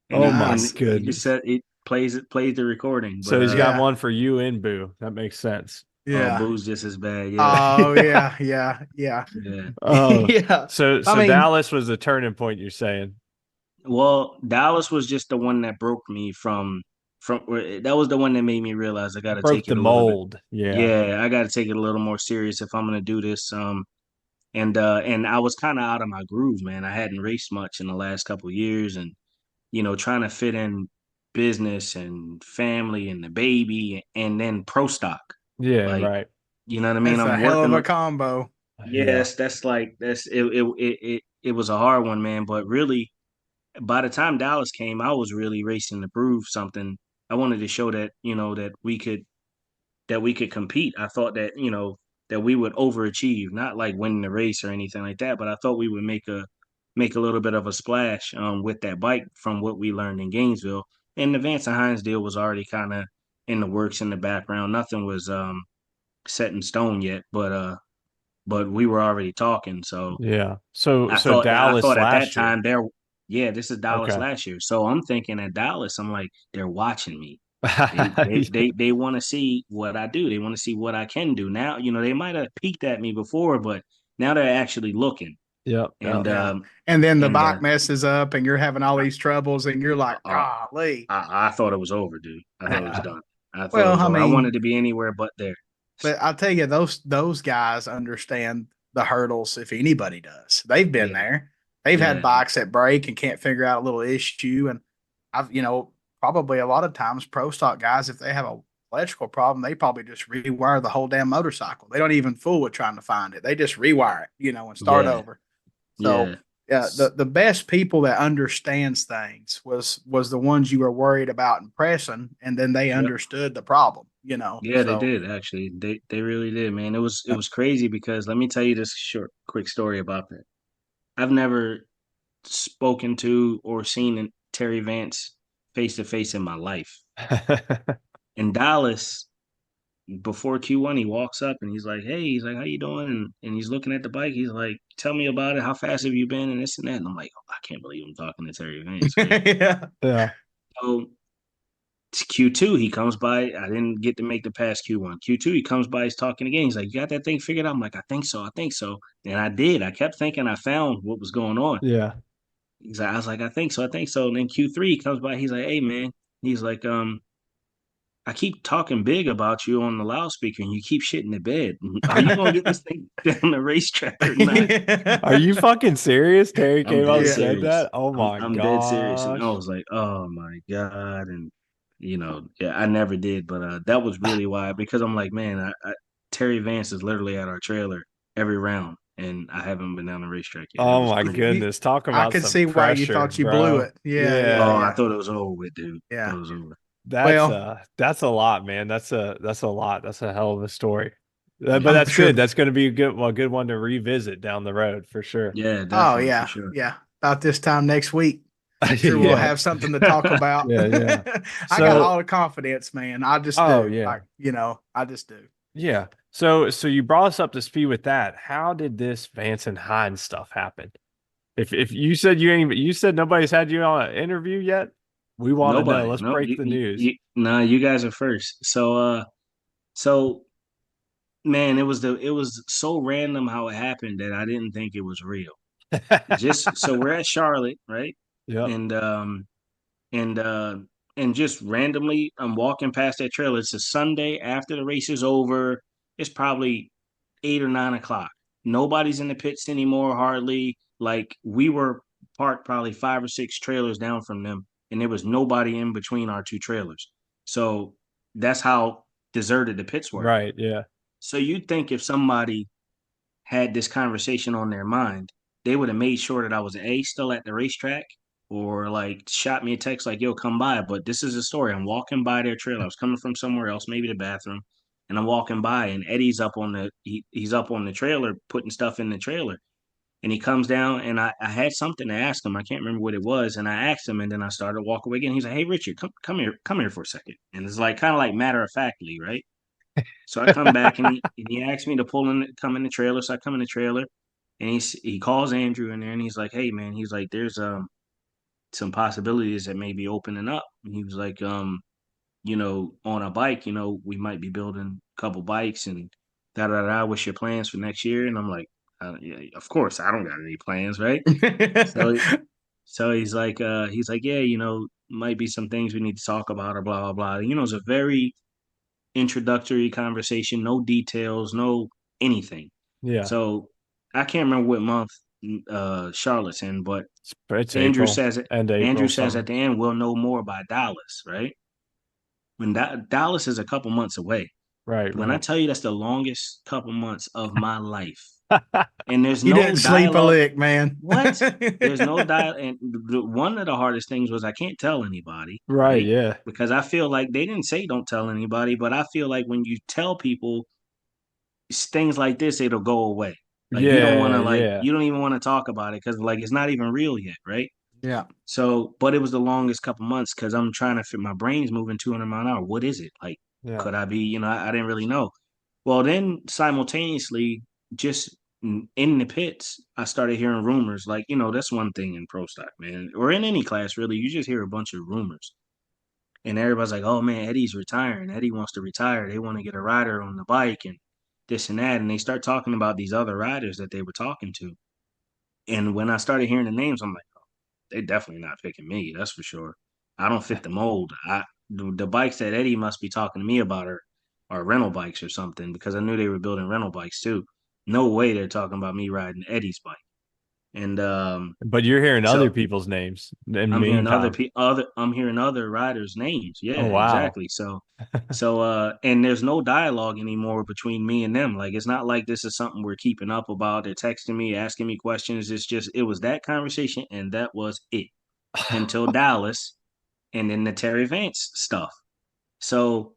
and Oh he my and nice. he just goodness. said it plays the recording. So But he's got Yeah. one for you and Boo. That makes sense. oh, Yeah. Boo's just as bad. Yeah, Oh, Yeah. yeah. Yeah. Yeah. yeah. Oh, Yeah. so I so mean, Dallas was the turning point you're saying. Well, Dallas was just the one that broke me from. That was the one that made me realize I got to Broke take the it a little bit. mold. Yeah. Yeah, I got to take it a little more serious if I'm gonna do this. And I was kind of out of my groove, man. I hadn't raced much in the last couple of years, and trying to fit in business and family and the baby and then pro stock. Yeah, Like, right. you know what I mean? that's a I'm hell of working a on. combo. Yeah. Yes, that's like that's it. It was a hard one, man. But really, by the time Dallas came, I was really racing to prove something. I wanted to show that that we could compete. I thought that we would overachieve, not like winning the race or anything like that, but I thought we would make a little bit of a splash with that bike from what we learned in Gainesville. And the Vance and Hines deal was already kind of in the works in the background. Nothing was set in stone yet, but we were already talking. So Yeah. So I so thought I Dallas thought at that last year. time yeah, this is Dallas Okay. last year. So I'm thinking at Dallas, I'm like, they're watching me. They want to see what I do. They want to see what I can do. Now, they might have peeked at me before, but now they're actually looking. Yep, yep. And Yeah. And then the and bike messes up and you're having all these troubles and you're like, uh, golly. I thought it was over, dude. I thought it was done. I thought it Well, was I over. I wanted mean, to be anywhere but there. but I'll tell you, those guys understand the hurdles if anybody does. They've been Yeah, there. They've had yeah, bikes that break and can't figure out a little issue. And I've, probably a lot of times pro stock guys, if they have a electrical problem, they probably just rewire the whole damn motorcycle. They don't even fool with trying to find it. They just rewire it, and start yeah, over. So yeah, yeah, the best people that understands things was the ones you were worried about impressing, and then they yep. understood the problem, Yeah, they So did actually. They really did, man. It was crazy because let me tell you this short quick story about that. I've never spoken to or seen Terry Vance face to face in my life. In Dallas, before Q1, he walks up and he's like, "Hey," he's like, "How you doing?" And he's looking at the bike. He's like, "Tell me about it. How fast have you been?" And this and that. And I'm like, "Oh, I can't believe I'm talking to Terry Vance, right?" yeah. Yeah. So Q2, he comes by. I didn't get to make the pass Q1. Q2, he comes by, he's talking again. He's like, "You got that thing figured out?" I'm like, "I think so. I think so." And I did. I kept thinking I found what was going on. Yeah. I was like, "I think so. I think so." And then Q3 he comes by. He's like, "Hey, man." He's like, I keep talking big about you on the loudspeaker and you keep shitting the bed. Are you going to get this thing down the racetrack or not? Are you fucking serious? Terry I'm came up dead and Yeah. said serious. that? Oh I'm my I'm dead serious. And I gosh. was like, oh my God. And yeah, I never did, but that was really why because I'm like, man, Terry Vance is literally at our trailer every round, and I haven't been down the racetrack yet. It Oh was my crazy. goodness. Talk I about could some see why you pressure, thought you blew bro. it. Yeah, yeah, Oh, Yeah. I yeah, thought it was over with, dude. I yeah. thought it was over. That's Well, uh that's a lot, man. That's a lot. That's a hell of a story. But Yeah, I'm that's sure. good. That's going to be a good one to revisit down the road for sure. yeah, Oh definitely for yeah, sure. yeah. About this time next week, I'm sure we'll Yeah. have something to talk about. Yeah, yeah. I got So, all the confidence, man. I just oh do. yeah. Like, I just do. Yeah. So you brought us up to speed with that. How did this Vance and Hines stuff happen? If you said you said nobody's had you on an interview yet, we want to know. Nobody. Let's No, break the news. nah, you guys are first. So man, it was so random how it happened that I didn't think it was real. Just so we're at Charlotte, right? Yep. And and and just randomly I'm walking past that trailer. It's a Sunday after the race is over. It's probably 8 or 9 o'clock. Nobody's in the pits anymore, hardly. Like we were parked probably 5 or 6 trailers down from them, and there was nobody in between our two trailers. So that's how deserted the pits were. Right. Yeah. So you'd think if somebody had this conversation on their mind, they would have made sure that I was still at the racetrack or like shot me a text like, yo, come by. But this is a story. I'm walking by their trailer. I was coming from somewhere else, maybe the bathroom, and I'm walking by and Eddie's up on he's up on the trailer, putting stuff in the trailer. And he comes down and I had something to ask him. I can't remember what it was. And I asked him and then I started to walk away again. He's like, hey Richard, come here for a second. And it's like kind of like matter of factly, right? So I come back and he asked me to come in the trailer. So I come in the trailer and he calls Andrew in there and he's like, hey man, he's like, there's some possibilities that may be opening up. And he was like, on a bike, we might be building a couple bikes and da da da. What's your plans for next year? And I'm like, yeah, of course, I don't got any plans, right? So so he's like, yeah, might be some things we need to talk about or blah blah blah. It's a very introductory conversation, no details, no anything. Yeah. So I can't remember what month Charlotte's in, but It's Andrew April, says it. end of Andrew April, says at something. the end we'll know more by Dallas, right? When Dallas is a couple months away. Right. When I Right. tell you that's the longest couple months of my life, and there's You no didn't sleep a dialogue. lick, man. What? There's no dial, and one of the hardest things was I can't tell anybody, Right. right? Yeah. Because I feel like they didn't say don't tell anybody, but I feel like when you tell people things like this, it'll go away. Like you don't want Yeah. to Yeah. you don't even want to talk about it because like it's not even real yet, right? Yeah. So, but it was the longest couple months because I'm trying to fit my brain's moving 200 mile an hour. What is it? Like, Yeah. could I be, I didn't really know. Well, then simultaneously, just in the pits, I started hearing rumors. Like, that's one thing in pro stock, man, or in any class, really. You just hear a bunch of rumors. And everybody's like, oh man, Eddie's retiring. Eddie wants to retire. They want to get a rider on the bike and this and that. And they start talking about these other riders that they were talking to. And when I started hearing the names, I'm like, they definitely not picking me. That's for sure. I don't fit the mold. The bikes that Eddie must be talking to me about are rental bikes or something because I knew they were building rental bikes too. No way they're talking about me riding Eddie's bike. And But you're hearing other so people's names in the I'm hearing meantime. I'm hearing other riders' names. Yeah, Oh wow. exactly. So and there's no dialogue anymore between me and them. Like it's not like this is something we're keeping up about. They're texting me, asking me questions. It was that conversation and that was it until Dallas and then the Terry Vance stuff. So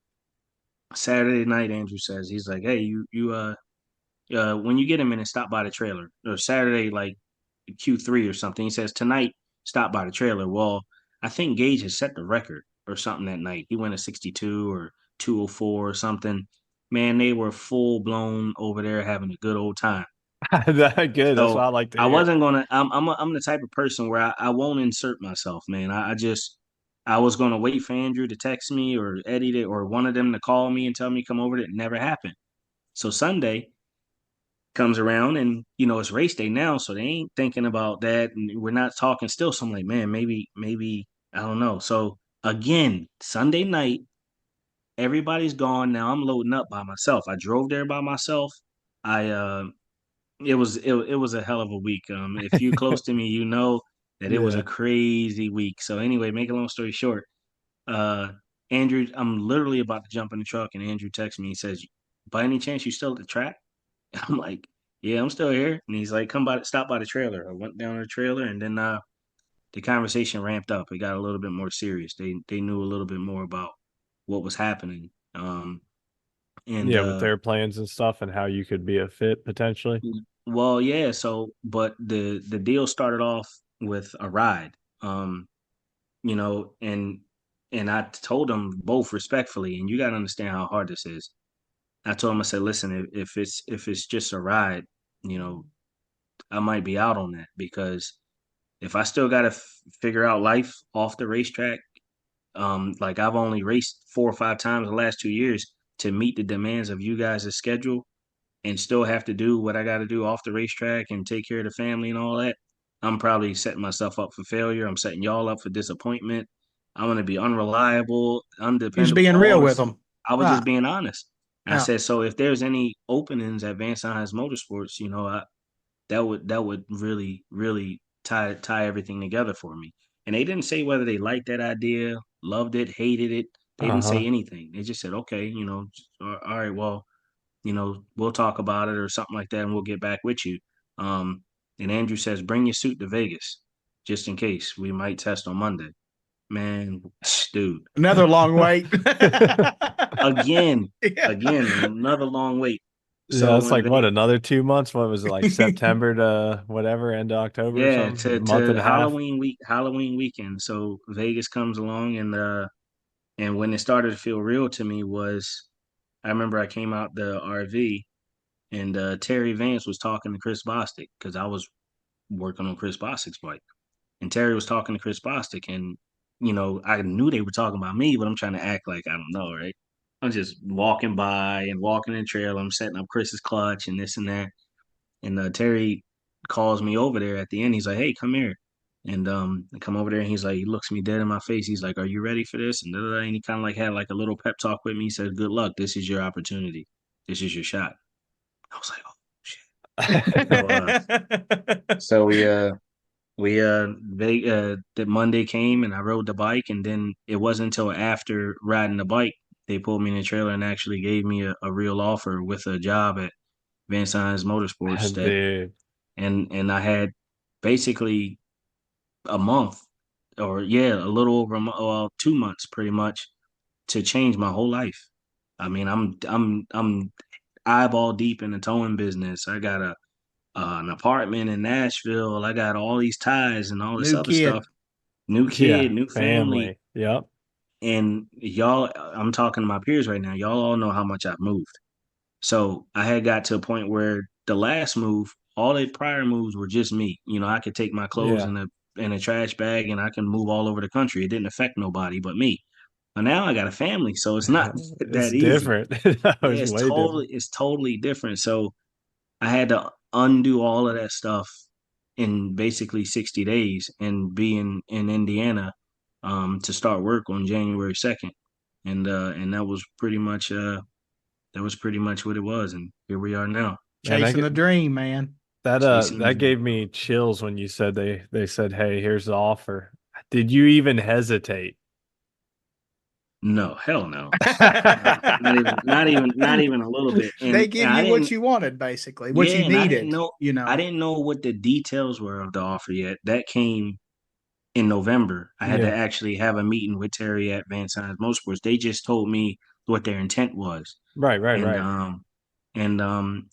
Saturday night, Andrew says he's like, "Hey, when you get a minute, stop by the trailer." Or Saturday, like Q3 or something. He says tonight, stop by the trailer. Well, I think Gaige has set the record or something that night. He went a 62 or 204 or something. Man, they were full blown over there having a good old time. That good. That's what I So like to I hear. wasn't gonna. I'm the type of person where I won't insert myself, man. I was gonna wait for Andrew to text me or Eddie or one of them to call me and tell me come over. It never happened. So Sunday comes around and it's race day now, so they ain't thinking about that, and we're not talking still. So I'm like, man, maybe I don't know. So again, Sunday night, everybody's gone. Now I'm loading up by myself. I drove there by myself. I it was a hell of a week. If you close to me, you know that it was a Yeah. crazy week. So anyway, make a long story short, uh, Andrew, I'm literally about to jump in the truck, and Andrew texts me. He says, "By any chance, you still at the track?" I'm like, "Yeah, I'm still here." And he's like, stop by the trailer." I went down to the trailer, and then the conversation ramped up. It got a little bit more serious. They knew a little bit more about what was happening. And Yeah, with their plans and stuff and how you could be a fit potentially. Well, yeah. So, but the deal started off with a ride, um, and I told them both respectfully, and you got to understand how hard this is. I told him, I said, listen, if it's just a ride, you know, I might be out on that because if I still got to figure out life off the racetrack, like I've only raced 4 or 5 times the last 2 years to meet the demands of you guys' schedule and still have to do what I got to do off the racetrack and take care of the family and all that, I'm probably setting myself up for failure. I'm setting y'all up for disappointment. I'm going to be unreliable, You're just undependable, being all real with this. them. I was Right. just being honest. And I Yeah. said, so if there's any openings at Vance Hines Motorsports, that would really really tie everything together for me. And they didn't say whether they liked that idea, loved it, hated it. They didn't say Uh-huh. anything. They just said, okay, all right, well, we'll talk about it or something like that, and we'll get back with you. Um, and Andrew says, bring your suit to Vegas just in case we might test on Monday. Man, dude, Another long wait. again, Yeah. again, another long wait. Yeah, So it's when like what, they another 2 months? What was it, like September to whatever, end of October or Yeah, something? A month to and a half. Halloween weekend. So Vegas comes along, and when it started to feel real to me was I remember I came out the RV, and Terry Vance was talking to Chris Bostic because I was working on Chris Bostic's bike. And Terry was talking to Chris Bostic, and I knew they were talking about me, but I'm trying to act like I don't know, right? I'm just walking by and walking in the trail. I'm setting up Chris's clutch and this and that. And Terry calls me over there at the end. He's like, "Hey, come here." And I come over there and he's like, he looks me dead in my face. He's like, "Are you ready for this?" And, da, da, da. And he kind of like had like a little pep talk with me. He said, "Good luck. This is your opportunity. This is your shot." I was like, "Oh shit." So so the Monday came and I rode the bike, and then it wasn't until after riding the bike they pulled me in the trailer and actually gave me a real offer with a job at Vance Hines Motorsports that Dude. and I had basically a month, or yeah, a little over 2 months pretty much to change my whole life. I mean, I'm eyeball deep in the towing business. I got an apartment in Nashville. I got all these ties and all this New other stuff. kid. New kid, Yeah, new family, family. Yep. and y'all. I'm talking to my peers right now. Y'all all know how much I've moved. So I had got to a point where the last move, all the prior moves were just me. I could take my clothes Yeah. in a trash bag and I can move all over the country. It didn't affect nobody but me. But now I got a family, so it's not It's that easy. different. That Yeah, was way different. it's totally different. So I had to undo all of that stuff in basically 60 days and be in Indiana to start work on January 2nd. And that was pretty much what it was, and here we are now, Man, Chasing the dream, man. chasing the that dream, gave bro. me chills when you said they said, "Hey, here's the offer." Did you even hesitate? No, hell no, not even a little bit. They And give I you what didn't, you wanted, basically, what yeah, you and I didn't needed, know, you I know. didn't know what the details were of the offer yet. That came in November. I had to Yeah. actually have a meeting with Terry at Van Science Motorsports. They just told me what their intent was, Right, right, and right.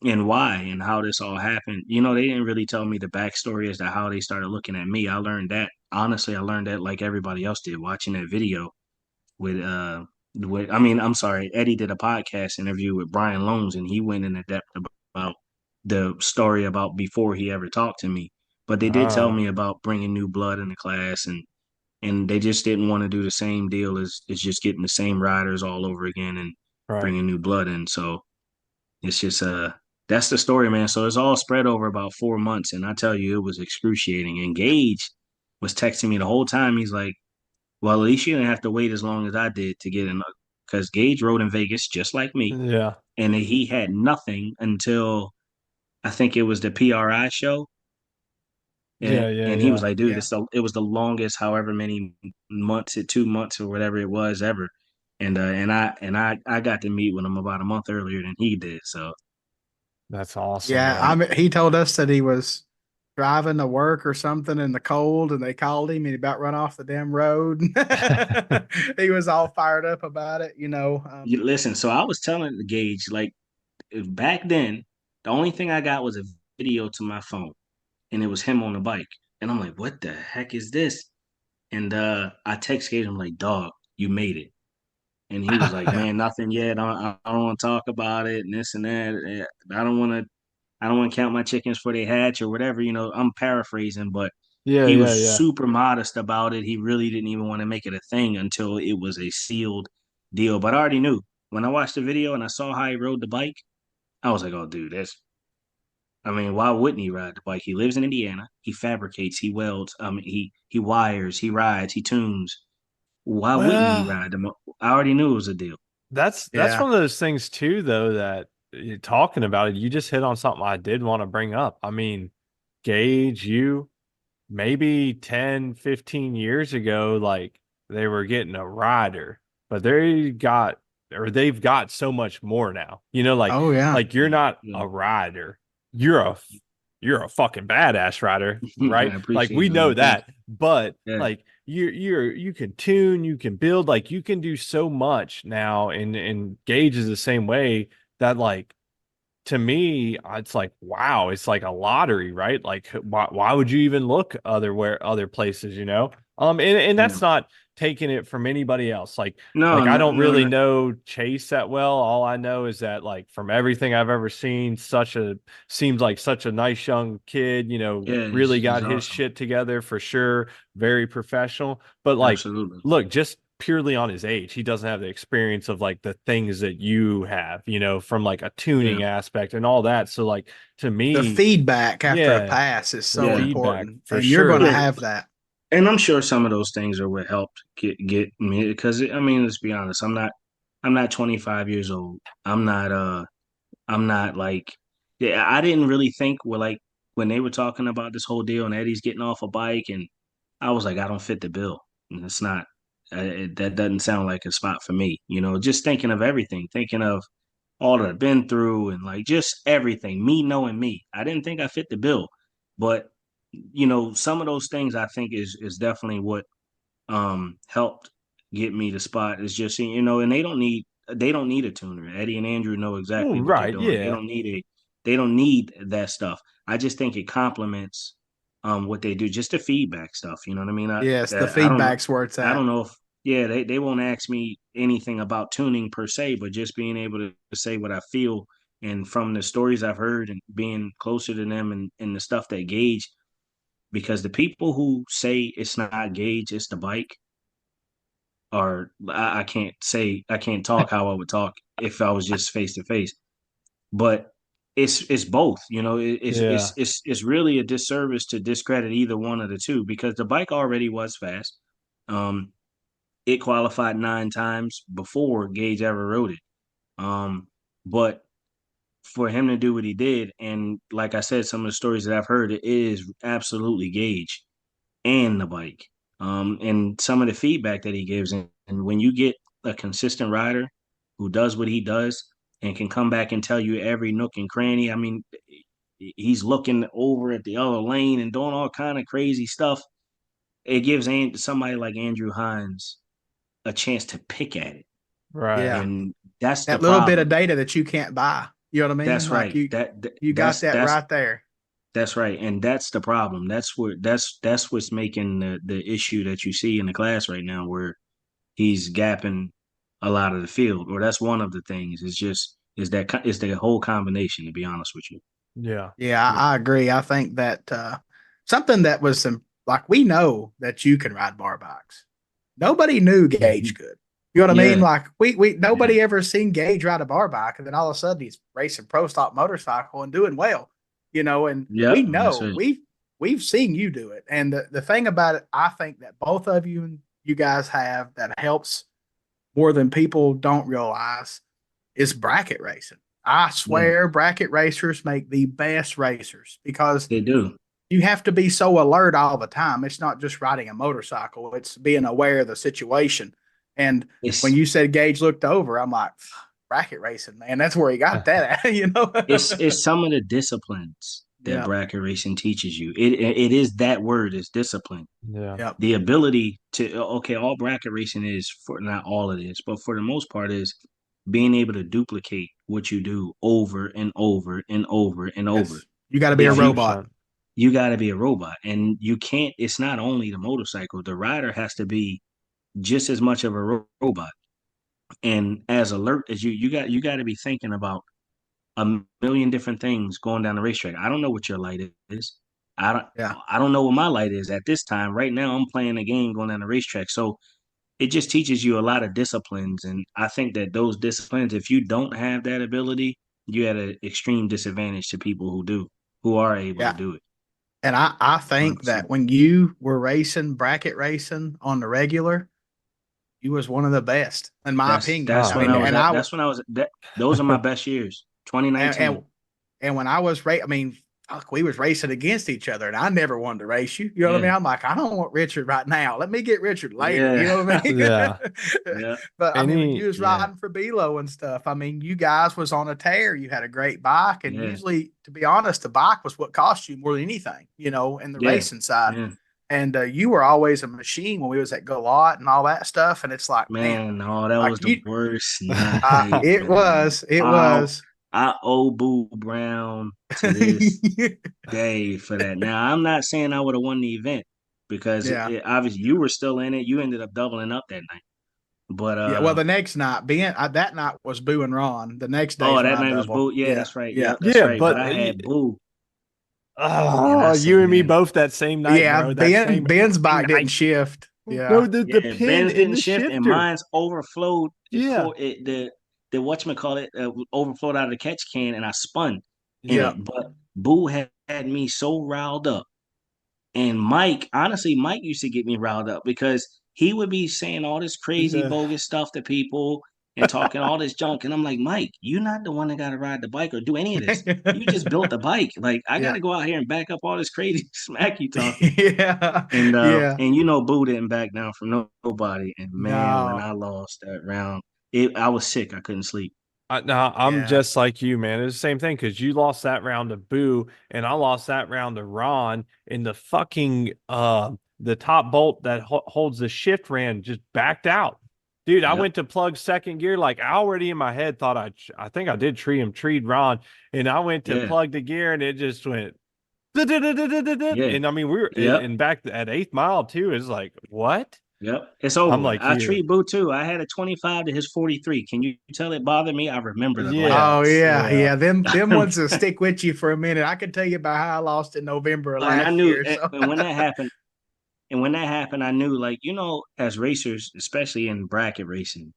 and why and how this all happened. They didn't really tell me the backstory as to how they started looking at me. I learned that honestly. I learned that like everybody else did, watching that video with I mean, I'm sorry, Eddie did a podcast interview with Brian Loans, and he went into depth about the story about before he ever talked to me. But they did tell Ah, me about bringing new blood in the class, and they just didn't want to do the same deal as just getting the same riders all over again and right. bringing new blood in. So it's just that's the story, man. So it's all spread over about 4 months, and I tell you, it was excruciating. And Gaige was texting me the whole time. He's like, well, at least you didn't have to wait as long as I did to get in, because Gaige rode in Vegas just like me, Yeah. and he had nothing until I think it was the PRI show, Yeah, yeah, and he was yeah. like, "Dude, Yeah. it was the longest, however many months, 2 months or whatever it was ever." And I got to meet with him about a month earlier than he did. So That's awesome, Yeah. man. He told us that he was driving to work or something in the cold and they called him and he about run off the damn road. He was all fired up about it, you know. you listen. So I was telling the Gage like back then, the only thing I got was a video to my phone, and it was him on the bike, and I'm like, "What the heck is this?" And I text Gage, I'm like, "Dog, you made it." And he was like, Yeah. "Man, nothing yet. I don't want to talk about it and this and that. I don't want to. I don't want to count my chickens for they hatch or whatever. I'm paraphrasing, but Yeah, he yeah, was yeah. super modest about it. He really didn't even want to make it a thing until it was a sealed deal. But I already knew when I watched the video and I saw how he rode the bike. I was like, "Oh, dude, that's." I mean, why wouldn't he ride the bike? He lives in Indiana. He fabricates. He welds. He wires. He rides. He tunes. Why wouldn't he Well, ride them? I already knew it was a deal. that's Yeah. one of those things too, though, that talking about it, you just hit on something I did want to bring up. I mean, Gage, you maybe 10, 15 years ago, like they were getting a rider, but they've got so much more now. Oh yeah. Like you're Yeah, not yeah. a rider. You're a you're a fucking badass rider, I right? Like appreciate we it, know man. Thank that, but you. Yeah, like you can tune, you can build, like you can do so much now, and Gage is the same way that like to me, it's like, wow, it's like a lottery, right? Like, why would you even look other places, you know? And yeah. that's not taking it from anybody else. No, I no, don't no, really no. know Chase that well. All I know is that, like, from everything I've ever seen, seems like such a nice young kid, Yeah, really he's got his awesome. shit together for sure, very professional. But like, Absolutely. look, just purely on his age, he doesn't have the experience of like the things that you have, from like a Yeah, tuning aspect and all that. So like to The me, feedback after a yeah, pass is the so yeah, feedback important, for and you're going sure. to yeah. have that. And I'm sure some of those things are what helped get me because I mean, let's be honest. I'm not 25 years old. I'm not like, yeah, I didn't really think well, like when they were talking about this whole deal and Eddie's getting off a bike, and I was like, I don't fit the bill. And it's not, that doesn't sound like a spot for me. Just thinking of everything, thinking of all that I've been through and like just everything, me knowing me. I didn't think I fit the bill, but some of those things I think is definitely what helped get me the spot is just and they don't need a tuner. Eddie and Andrew know Well, exactly what they're right, doing. They yeah. don't need a they don't need that stuff. I just think it complements what they do, just the feedback stuff. You know what I mean? Yes, the I don't know. feedback's where it's I at. don't know if yeah, they won't ask me anything about tuning per se, but just being able to say what I feel and from the stories I've heard and being closer to them and the stuff that Gaige because the people who say it's not Gaige, it's the bike, or I can't talk how I would talk if I was just face to face. But it's both, Yeah. it's really a disservice to discredit either one of the two because the bike already was fast. Um, it qualified 9 times before Gage ever rode it. But for him to do what he did, and like I said, some of the stories that I've heard, it is absolutely Gage and the bike. And some of the feedback that he gives. And when you get a consistent rider who does what he does and can come back and tell you every nook and cranny, I mean, he's looking over at the other lane and doing all kind of crazy stuff. It gives somebody like Andrew Hines a chance to pick at it. Right. Yeah, And that's the that little bit of problem. data that you can't buy. You know what I mean? That's Like right. you got that right there. That's right, and that's the problem. That's what's making the issue that you see in the class right now, where he's gapping a lot of the field, or that's one of the things. It's the whole combination. To be honest with you, Yeah. Yeah, Yeah. I agree. I think that something that was like we know that you can ride bar bikes. Nobody knew Gage Mhm. could. You know what I mean? Yeah, Like we yeah, nobody ever seen Gage ride a bar bike, and then all of a sudden he's racing pro stock motorcycle and doing well. And we yep. That's know it. we've seen you do it. And the thing about it, I think that both of you guys have that helps more than people don't realize is bracket racing. I Yeah, swear bracket racers make the best racers because they do. you have to be so alert all the time. It's not just riding a motorcycle, it's being aware of the situation. And when It's you said Gage looked over, I'm like, bracket racing, man, that's where he got that at. it's some of the disciplines that Yeah. bracket racing teaches you. It is that word is discipline. Yeah. Yep. The ability to okay, all bracket racing is for not all of this, but for the most part is being able to duplicate what you do over and over and over and over. Yes. You got to be a If you robot. 100%. you got to be a robot, and you can't. It's not only the motorcycle; the rider has to be just as much of a robot and as alert as you. You got to be thinking about a million different things going down the racetrack. I don't know what your light is. I don't. Yeah. I don't know what my light is at this time. Right now, I'm playing a game going down the racetrack. So it just teaches you a lot of disciplines. And I think that those disciplines, if you don't have that ability, you're at an extreme disadvantage to people who are able to Yeah. do it. And I think 100%. that when you were racing, bracket racing on the regular, you was one of the best, in my opinion. That's I when mean, I was and at. I That's when I was. Those are my best years. and 2019. and when I was I mean, fuck, we was racing against each other, and I never wanted to race you. You know what I Yeah, mean? I'm like, I don't want Richard right now. Let me get Richard later. You yeah, know what I mean? Yeah. yeah, But I mean, when you was Yeah. riding for Belo and stuff, I mean, you guys was on a tear. You had a great bike, and yeah, usually, to be honest, the bike was what cost you more than anything. You know, in the yeah, racing side. yeah. And you were always a machine when we was at Galot and all that stuff. And it's like, man, Man, oh, that like was the you, worst night, it man. was, it was. I owe Boo Brown to this day for that. Now, I'm not saying I would have won the event because Yeah. obviously you were still in it. You ended up doubling up that night. But Yeah. Well, the next night, that night was Boo and Ron. The next oh, day's when that I night was double. Boo. Yeah, Yeah. that's right. Yeah. Yep, that's Yeah, right. But but I had Boo, and I oh, said, you and me man, both that same night, Yeah. bro. That same Ben's bike didn't night. shift. No, Yeah. the yeah, pin Ben's in didn't the shift, and shifter. mine's overflowed. Yeah. The whatchamacallit overflowed out of the catch can, and I spun in Yeah. it. But Boo had me so riled up. And Mike, honestly, Mike used to get me riled up because he would be saying all this crazy, Yeah. bogus stuff to people and talking all this junk. And I'm like, Mike, you're not the one that got to ride the bike or do any of this. You just built the bike. Like, I got Yeah. to go out here and back up all this crazy smack you talking. Yeah. Yeah. And you know, Boo didn't back down from nobody. And man, when No. I lost that round, I was sick. I couldn't sleep. No, I'm Yeah. just like you, man. It's the same thing because you lost that round to Boo, and I lost that round to Ron. And the fucking the top bolt that holds the shift ran just backed out, dude. I Yep. went to plug second gear, like I already in my head thought I think I did treed Ron, and I went to Yeah. plug the gear, and it just went. Yeah. And I mean, we were Yep. and back at 8th mile too. It's like what? Yep, it's over I'm with. like I you. treat Boo too. I had a 25 to his 43. Can you tell it bothered me? I remember the Yeah, Oh laughs. yeah, yeah. yeah. Them ones will stick with you for a minute. I can tell you about how I lost in November of And I last knew, year. So and when that happened, I knew, like, as racers, especially in bracket racing,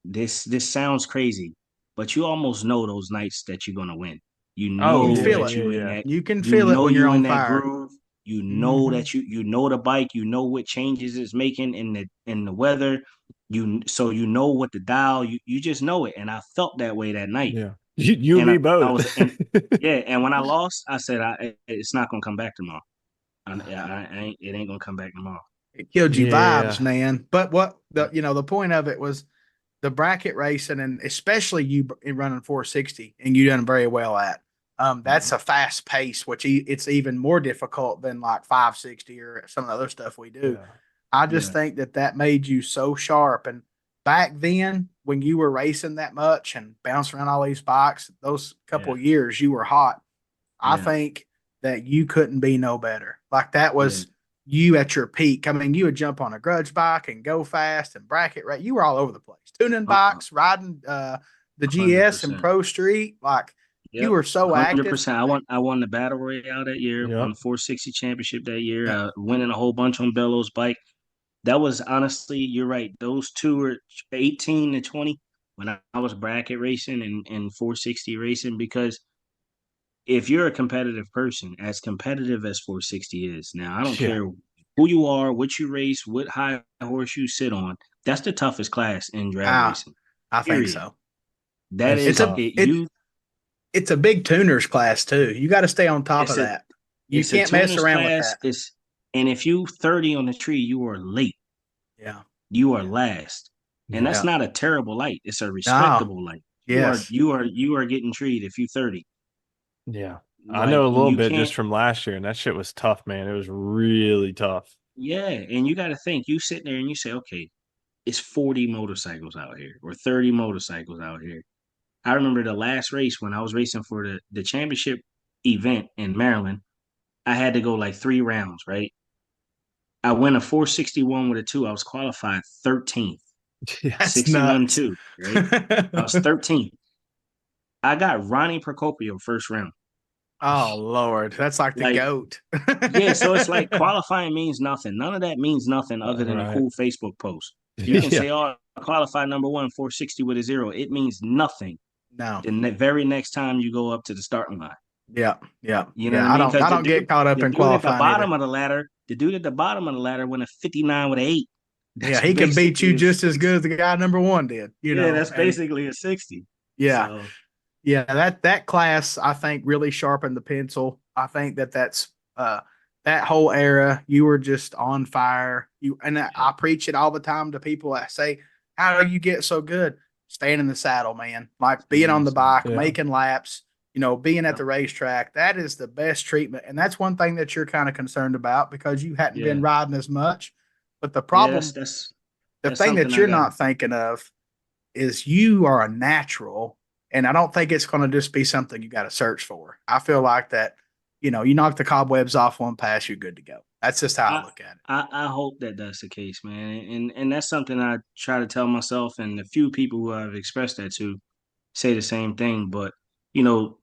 this sounds crazy, but you almost know those nights that you're gonna win. You Oh you can know yeah, feel that it. yeah, you in yeah. that. You can You feel it know when you're you in on that fire. groove. You know Hmm. that you know the bike. You know what changes it's making in the weather. So you know what the dial. You just know it. And I felt that way that night. Yeah. You and And me I both. was and yeah. And when I lost, I said, it's not gonna come back tomorrow. It ain't gonna come back tomorrow. It killed you vibes, Yeah. man. But what the point of it was the bracket racing, and especially you in running 460, and you done very well at. That's Mhm. a fast pace, which it's even more difficult than like 560 or some of the other stuff we do. Yeah. I just Yeah, think that made you so sharp. And back then, when you were racing that much and bouncing around all these bikes, those couple yeah, years you were hot. I yeah, think that you couldn't be no better. Like that yeah, was you at your peak. I mean, you would jump on a grudge bike and go fast and bracket right. You were all over the place, tuning bikes, riding the hundred GS and percent. Pro Street. Like you Yep, were so hundred active. percent. I won the battle royale that year. Won Yep. the 460 championship that year. Yeah. Winning a whole bunch on Bellows bike. That was honestly, you're right. Those two were 18 to 20 when I was bracket racing and 460 racing, because if you're a competitive person, as competitive as 460 is, now I don't Yeah. care who you are, what you race, what high horse you sit on, that's the toughest class in drag Ah, racing. I think Period. so. That It's It's is a tough. it. it it's a big tuners class too. You got to stay on top It's of a that. You it's a can't mess tuner's around with class. that. And if you 30 on the tree, you are late. Yeah. You are Yeah. last. And Yeah. that's Yeah. not a terrible light. It's a No. respectable light. You are Yes. you are you are getting treed if you 30. Yeah. I know Like, a and little you bit just can't. from last year, and that shit was tough, man. It was really tough. Yeah, and you got to think. You sit there and you say, okay, it's 40 motorcycles out here or 30 motorcycles out here. I remember the last race when I was racing for the championship event in Maryland. I had to go like 3 rounds, right? I went a 461 with a two. I was qualified 13th, That's 61 nuts. 2, right? I was 13th. I got Ronnie Procopio first round. Oh Lord, that's like the Like, goat. yeah, so it's like qualifying means nothing. None of that means nothing other than a Right. cool Facebook post. You can Yeah. say, oh, I qualified number one, 460 with a zero. It means nothing No. the very next time you go up to the starting line. Yeah. Yeah. You know what Yeah. I mean? Because I don't get caught up the in dude at the qualifying either. bottom of the ladder, the dude at the bottom of the ladder went a 59 with an 8. Yeah, That's he can beat you basically a just as 60. good as the guy number one did, Yeah, that's and basically a 60. yeah, So yeah, that class I think really sharpened the pencil. I think that's uh that whole era, you were just on fire. You and yeah, I preach it all the time to people that say, "How do you get so good?" Staying in the saddle, man. Like being staying on on the side. bike, Yeah. making laps, being at Yep. the racetrack. That is the best treatment. And that's one thing that you're kind of concerned about because you hadn't been Yeah. riding as much. But Yeah, the that's thing something that I you're got. not thinking of is you are a natural, and I don't think it's going to just be something you got to search for. I feel like that, you knock the cobwebs off one pass, you're good to go. That's just how I I, look at it. I hope that that's the case, man. And that's something I try to tell myself, and the few people who I've expressed that to say the same thing. But you know,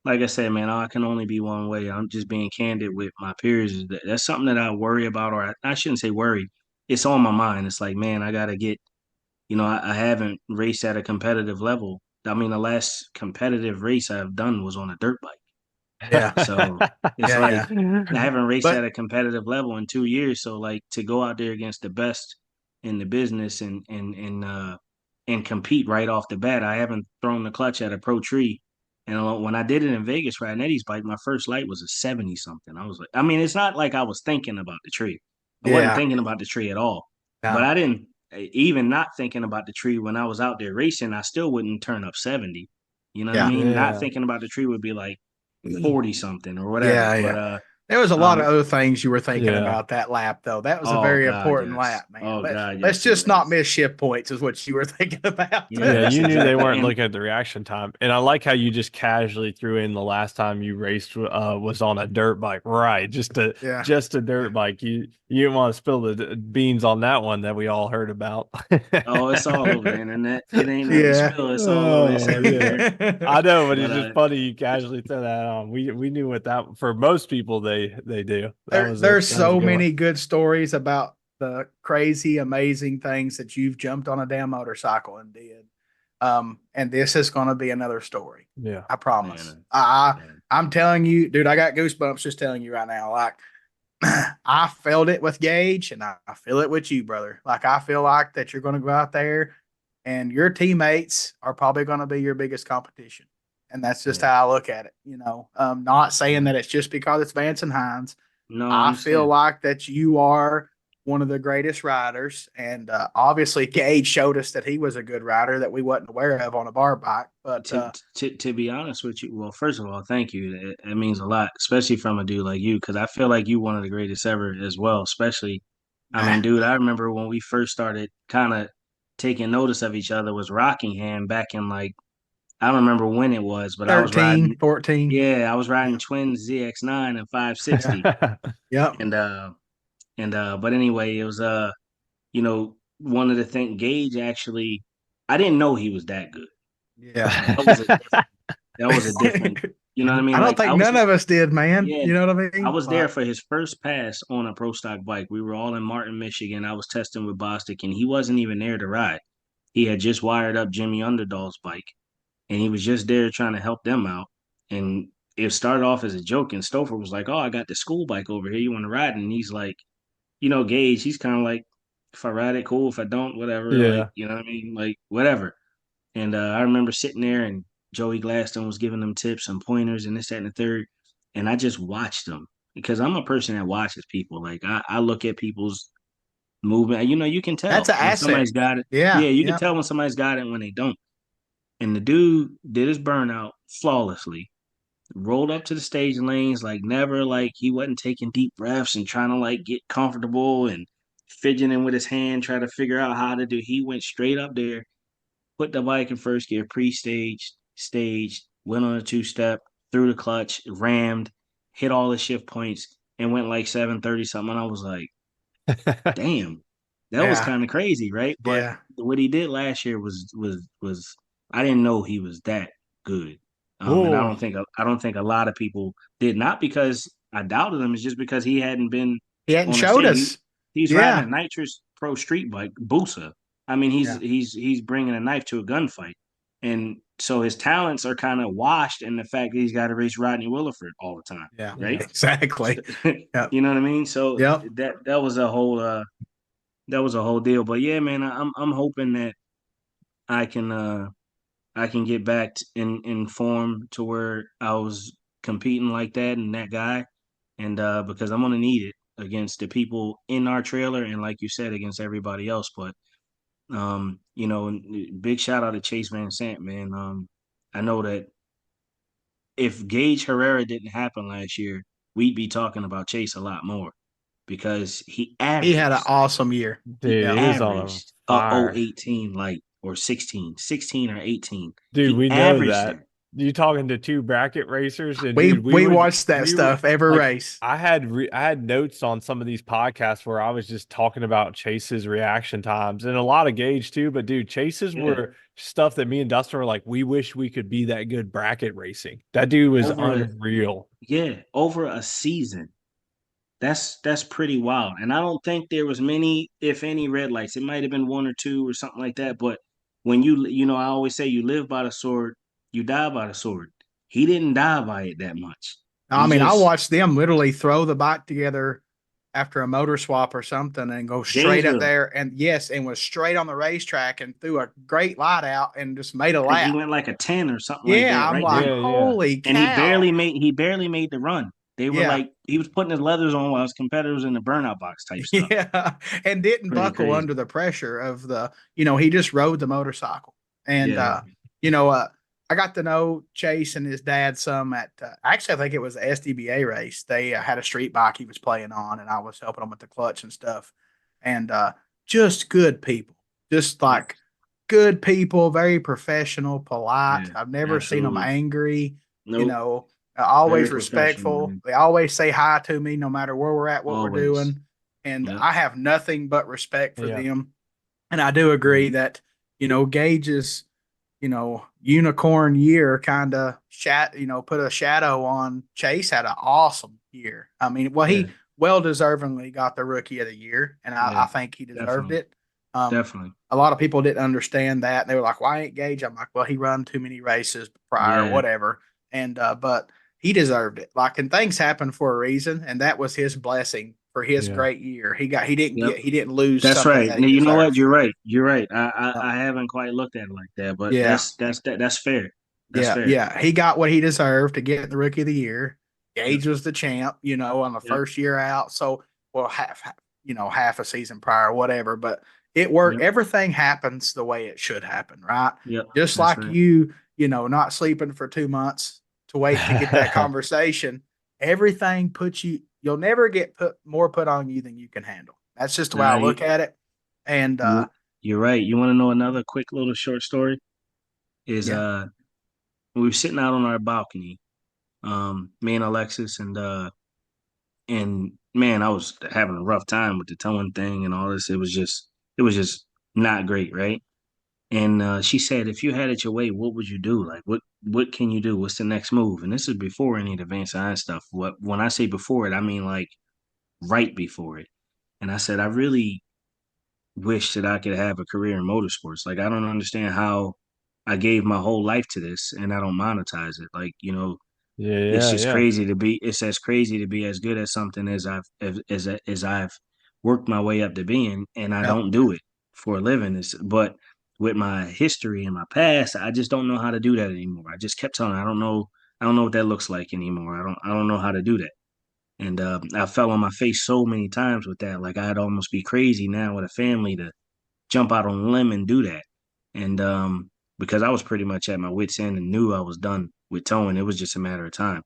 like I said, man, I can only be one way. I'm just being candid with my peers. Is that's something that I worry about, or I shouldn't say worry. It's on my mind. It's like, man, I gotta get. I haven't raced at a competitive level. I mean, the last competitive race I've done was on a dirt bike. Yeah, So it's yeah, like yeah. I haven't raced But at a competitive level in 2 years. So like to go out there against the best in the business and compete right off the bat. I haven't thrown the clutch at a pro tree. And when I did it in Vegas riding Eddie's bike, my first light was a 70 something. I was like, I mean, it's not like I was thinking about the tree. I wasn't yeah, thinking about the tree at all. But no, I didn't even not thinking about the tree when I was out there racing, I still wouldn't turn up 70. You know what I yeah, mean? Not Yeah. thinking about the tree would be like 40 something or whatever. yeah, But yeah. There was a lot of um other things you were thinking Yeah. about that lap, though. That was a oh very God, important yes. lap, man. Oh God, Let's yes, it just not was. miss shift points, is what you were thinking about. Yeah, Yes, you knew they exactly. weren't And looking at the reaction time. And I like how you just casually threw in the last time you raced was on a dirt bike. Right. Yeah, Just a yeah, dirt bike. You didn't want to spill the beans on that one that we all heard about. oh, it's all over the internet. It ain't nothing to yeah. spill. It's all over. It's Oh yeah. everywhere. I know, but But it's just funny you casually throw that on. We knew what that for most people they do. There's That was a so good one. many good stories about the crazy, amazing things that you've jumped on a damn motorcycle and did. And this is going to be another story. Yeah. I promise. man, man, I'm telling you, dude, I got goosebumps just telling you right now. Like, I felt it with Gaige, and I feel it with you, brother. Like, I feel like that you're going to go out there and your teammates are probably going to be your biggest competition. And that's just yeah, how I look at it. Not saying yeah. that it's just because it's Vance and Hines. No, I I feel understand. like that you are one of the greatest riders, and obviously Gage showed us that he was a good rider that we wasn't aware of on a bar bike. But To be honest with you, well, first of all, thank you. It means a lot, especially from a dude like you, because I feel like you one of the greatest ever as well. Especially, I nah, mean, dude, I remember when we first started kind of taking notice of each other was Rockingham back in like I don't remember when it was, but I was 13, riding. 14. Yeah, I was riding Yeah, twin ZX9 and yeah, 560, yep, and but anyway, it was one of the things Gage actually, I didn't know he was that good. yeah. That was a different. That was a different. You know what I I mean? don't Like think none of us did, man. yeah, You know what I I mean? was there Like, for his first pass on a pro stock bike. We were all in Martin, Michigan. I was testing with Bostic, and he wasn't even there to ride. He had just wired up Jimmy Underdall's bike, and he was just there trying to help them out. And it started off as a joke, and Stouffer was like, "Oh, I got the school bike over here. You want to ride?" And he's like, Gage, he's kind of like, "If I ride it, cool. If I don't, whatever. Like, Yeah. you know what I mean? Like, whatever." And I remember sitting there and Joey Gladstone was giving them tips and pointers and this, that, and the third. And I just watched them because I'm a person that watches people. Like I look at people's movement. You can that's tell an when asset. somebody's got it. Yeah, Yeah, you can yeah, tell when somebody's got it and when they don't. And the dude did his burnout flawlessly. Rolled up to the stage lanes like never, like he wasn't taking deep breaths and trying to like get comfortable and fidgeting with his hand, trying to figure out how to do. He went straight up there, put the bike in first gear, pre-staged, staged, went on a two-step, threw the clutch, rammed, hit all the shift points, and went like 730 something. And I was like, damn, that was yeah, kind of crazy, right? But yeah. what he did last year was I didn't know he was that good. And Oh. I don't think a lot of people did, not because I doubted him, it's just because he hadn't been He hadn't on a showed stage. us. He's riding a Yeah, nitrous pro street bike, Busa. I mean, yeah, he's bringing a knife to a gunfight, and so his talents are kind of washed in the fact that he's got to race Rodney Williford all the time, yeah. right? Yeah. Exactly. Yep, You know what I mean? So yep. that was a whole that was a whole deal. But yeah, man, I'm hoping that I can I can get back in form to where I was competing like that and that guy, and because I'm gonna need it against the people in our trailer and like you said against everybody else. But big shout out to Chase Van Sant, man. I know that if Gaige Herrera didn't happen last year, we'd be talking about Chase a lot more because He had an awesome year. he Dude, Yeah. he was on averaged fire. 18 like or 16 or 18. Dude, He we know averaged that. that. You talking to two bracket racers, and We dude, we watched that we would stuff every like. race. I had notes on some of these podcasts where I was just talking about Chase's reaction times and a lot of Gage too. But dude, Chase's Yeah. were stuff that me and Dustin were like, we wish we could be that good bracket racing. That dude was Over unreal. over a season. That's pretty wild. And I don't think there was many, if any, red lights. It might have been one or two or something like that. But when I always say you live by the sword, you die by the sword. He didn't die by it that much. I He mean, I just watched them literally throw the bike together after a motor swap or something and go straight up Gainesville. there and yes, and was straight on the racetrack and threw a great light out and just made a I think he lap. went like a 10 or something like Yeah, that I'm right like, there. Yeah, yeah. holy And cow. he barely made the run. They were Yeah. like he was putting his leathers on while his competitors in the burnout box type stuff. Yeah. And didn't Pretty buckle crazy. under the pressure of he just rode the motorcycle. And Yeah. you know, uh I got to know Chase and his dad some at actually I think it was the SDBA race. They had a street bike he was playing on and I was helping him with the clutch and stuff. And just good people. Just Yep. like good people, very professional, polite. Yeah. I've never seen them Absolutely. angry, you Nope. know, Very always professional, respectful. man. They always say hi to me no matter where we're at, what we're Always. doing. And Yep. I have nothing but respect for Yeah. them. And I do agree that, Gage's, unicorn year kind of put a shadow on Chase had an awesome year. I mean, well, Yeah. he well deservingly got the rookie of the year, and I Yeah. think he deserved Definitely. it. Um, Definitely. a lot of people didn't understand that. They were like, "Why ain't Gage?" I'm like, "Well, he run too many races prior, Yeah. whatever." And but he deserved it. Like, and things happen for a reason, and that was his blessing for his Yeah. great year. Yep. He didn't lose That's something right. that Now, he you know what? deserved. You're right. You're right. Yep. I haven't quite looked at it like that, but Yeah, that's fair. That's yeah, fair. yeah. He got what he deserved to get the rookie of the year. Yep. Gage was the champ, on the Yep. first year out. So, well, half a season prior, whatever. But it worked. Yep. Everything happens the way it should happen, right? Yep. Just That's like right. not sleeping for 2 months to wait to get that conversation. Everything you'll never get put on you than you can handle. That's just the way I Nah, look at it. And you're right. You want to know another quick little short story? Is yeah, we were sitting out on our balcony, me and Alexis, and man, I was having a rough time with the towing thing and all this. It was just not great, right? And she said, if you had it your way, what would you do? Like, what can you do? What's the next move? And this is before any of the Vance stuff. When I say before it, I mean like right before it. And I said, I really wish that I could have a career in motorsports. Like, I don't understand how I gave my whole life to this and I don't monetize it. Like, Yeah, it's yeah, just yeah. crazy to be. It's as crazy to be as good as something as I've worked my way up to being, and I yep. don't do it for a living. But with my history and my past, I just don't know how to do that anymore. I just kept telling, I don't know. I don't know what that looks like anymore. I don't know how to do that. And I fell on my face so many times with that. Like I'd almost be crazy now with a family to jump out on a limb and do that. And because I was pretty much at my wit's end and knew I was done with towing, it was just a matter of time.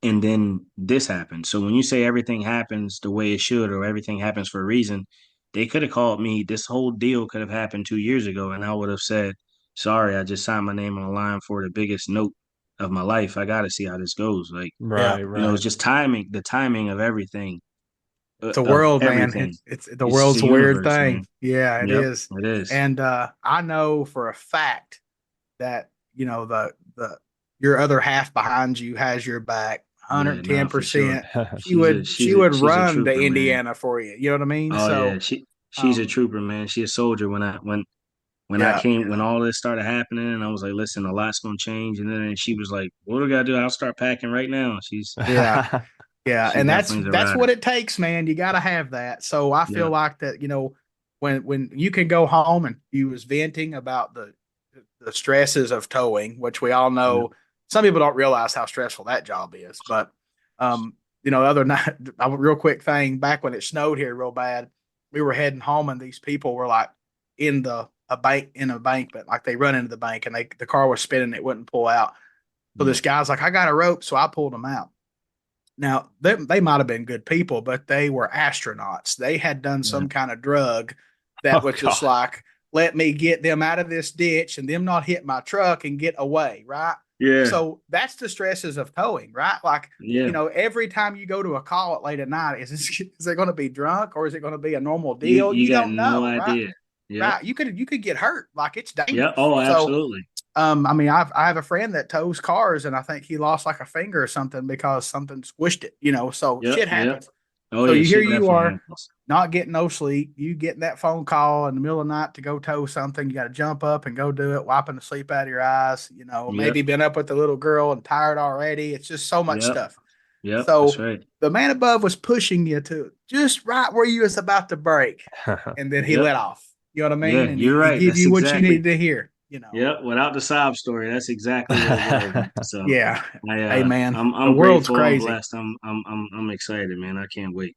And then this happened. So when you say everything happens the way it should or everything happens for a reason, they could have called me. This whole deal could have happened 2 years ago, and I would have said, "Sorry, I just signed my name on the line for the biggest note of my life. I got to see how this goes." Like, Yeah. Right, it's right. just timing, the timing of everything, It's a of world, man. everything. It's the It's world's the a weird universe, thing. man. Yeah, it Yep, is. it is. And I know for a fact that the your other half behind you has your back Yeah, nah, for sure. 110%. She would She's a run to trooper, man. Indiana for you. You know what I mean? Oh yeah, So she's a um trooper, man. She a soldier. yeah, When all this started happening, and I was like, listen, a lot's gonna change. And then she was like, what do we gotta do? I'll start packing right now. She's yeah. Yeah, She and definitely is a that's rider. what it takes, man. You got to have that. So I feel Yeah. like that, when you can go home and you was venting about the stresses of towing, which we all Yeah. know some people don't realize how stressful that job is. But the other night, a real quick thing, back when it snowed here real bad, we were heading home and these people were like in a bank, but like they run into the bank and the car was spinning, it wouldn't pull out. So Yeah. this guy's like, I got a rope, so I pulled them out. Now, they might have been good people, but they were astronauts. They had done Yeah. some kind of drug that Oh was just God. like, let me get them out of this ditch and them not hit my truck and get away, right? Yeah. So that's the stresses of towing, right? Like, Yeah. every time you go to a call at late at night, is it going to be drunk or is it going to be a normal You deal? you You got don't no know, right? idea. Yep. Right. You could get hurt. Like it's Yep. dangerous. Oh, So absolutely. I mean, I have a friend that tows cars, and I think he lost like a finger or something because something squished it. So Yep. shit Yep. happens. Oh So yeah, here shit you definitely are, happens. not getting no sleep. You getting that phone call in the middle of the night to go tow something. You got to jump up and go do it, wiping the sleep out of your eyes. Maybe Yep. been up with the little girl and tired already. It's just so much Yep. stuff. Yep. That's So right. the man above was pushing you to just right where you was about to break, and then he let Yep. off. You know what I mean? Yeah, And you're he right. give That's you what you exactly. needed to hear. Yep. Without the sob story, that's exactly what it was. So Yeah. I Hey man, the I'm world's grateful. I'm crazy. blessed. I'm excited, man. I can't wait.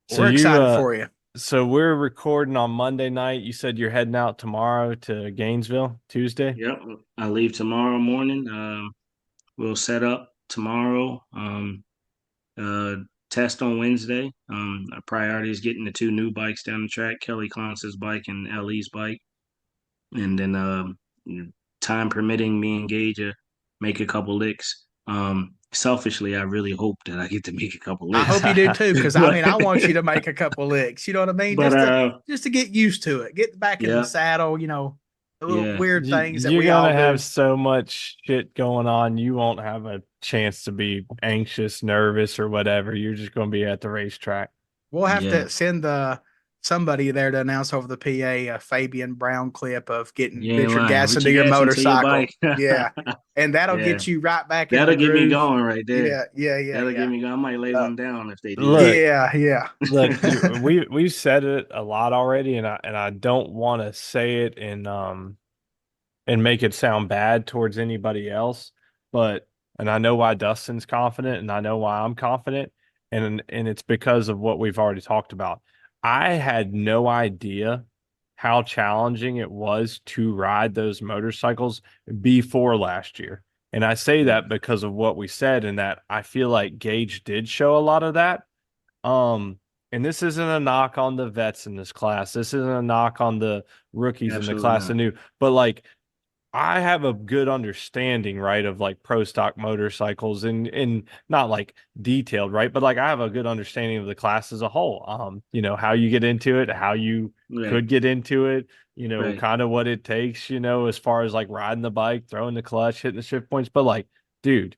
So We're you excited for you. so we're recording on Monday night. You said you're heading out tomorrow to Gainesville, Tuesday? Yep. I leave tomorrow morning. We'll set up tomorrow. Uh, Test on Wednesday. Our priority is getting the two new bikes down the track, Kelly Klantz's bike and Ellie's bike. And then time permitting, me and Gaige make a couple licks. Selfishly, I really hope that I get to make a couple I licks. hope you do too, because I but mean, I want you to make a couple licks. You know what I mean? but Just to get used to it, get back in the yeah, saddle. The little yeah, weird things that You're we all gonna have do. so much shit going on. You won't have a chance to be anxious, nervous, or whatever. You're just gonna be at the racetrack. We'll have yeah, to send somebody there to announce over the PA a Fabian Brown clip of getting you ain't Richard lying. Gasson to Richie your Gadson to your motorcycle. bike. Yeah, and that'll Yeah, get you right back in the that'll get me groove. going right there. Yeah, yeah, yeah, That'll get yeah. me going. I might lay Uh, one down if they do Look, yeah, yeah. look, we've said it a lot already, and I don't want to say it and make it sound bad towards anybody else, but and I know why Dustin's confident, and I know why I'm confident, and it's because of what we've already talked about. I had no idea how challenging it was to ride those motorcycles before last year. And I say Yeah. that because of what we said, and that I feel like Gaige did show a lot of that. Um, and this isn't a knock on the vets in this class. This isn't a knock on the rookies in the Absolutely class not. anew. But like I have a good understanding, right, of like pro stock motorcycles and not like detailed, right? But like I have a good understanding of the class as a whole. How you get into it, how you Right, could get into it, right. kind of what it takes, as far as like riding the bike, throwing the clutch, hitting the shift points. But like, dude,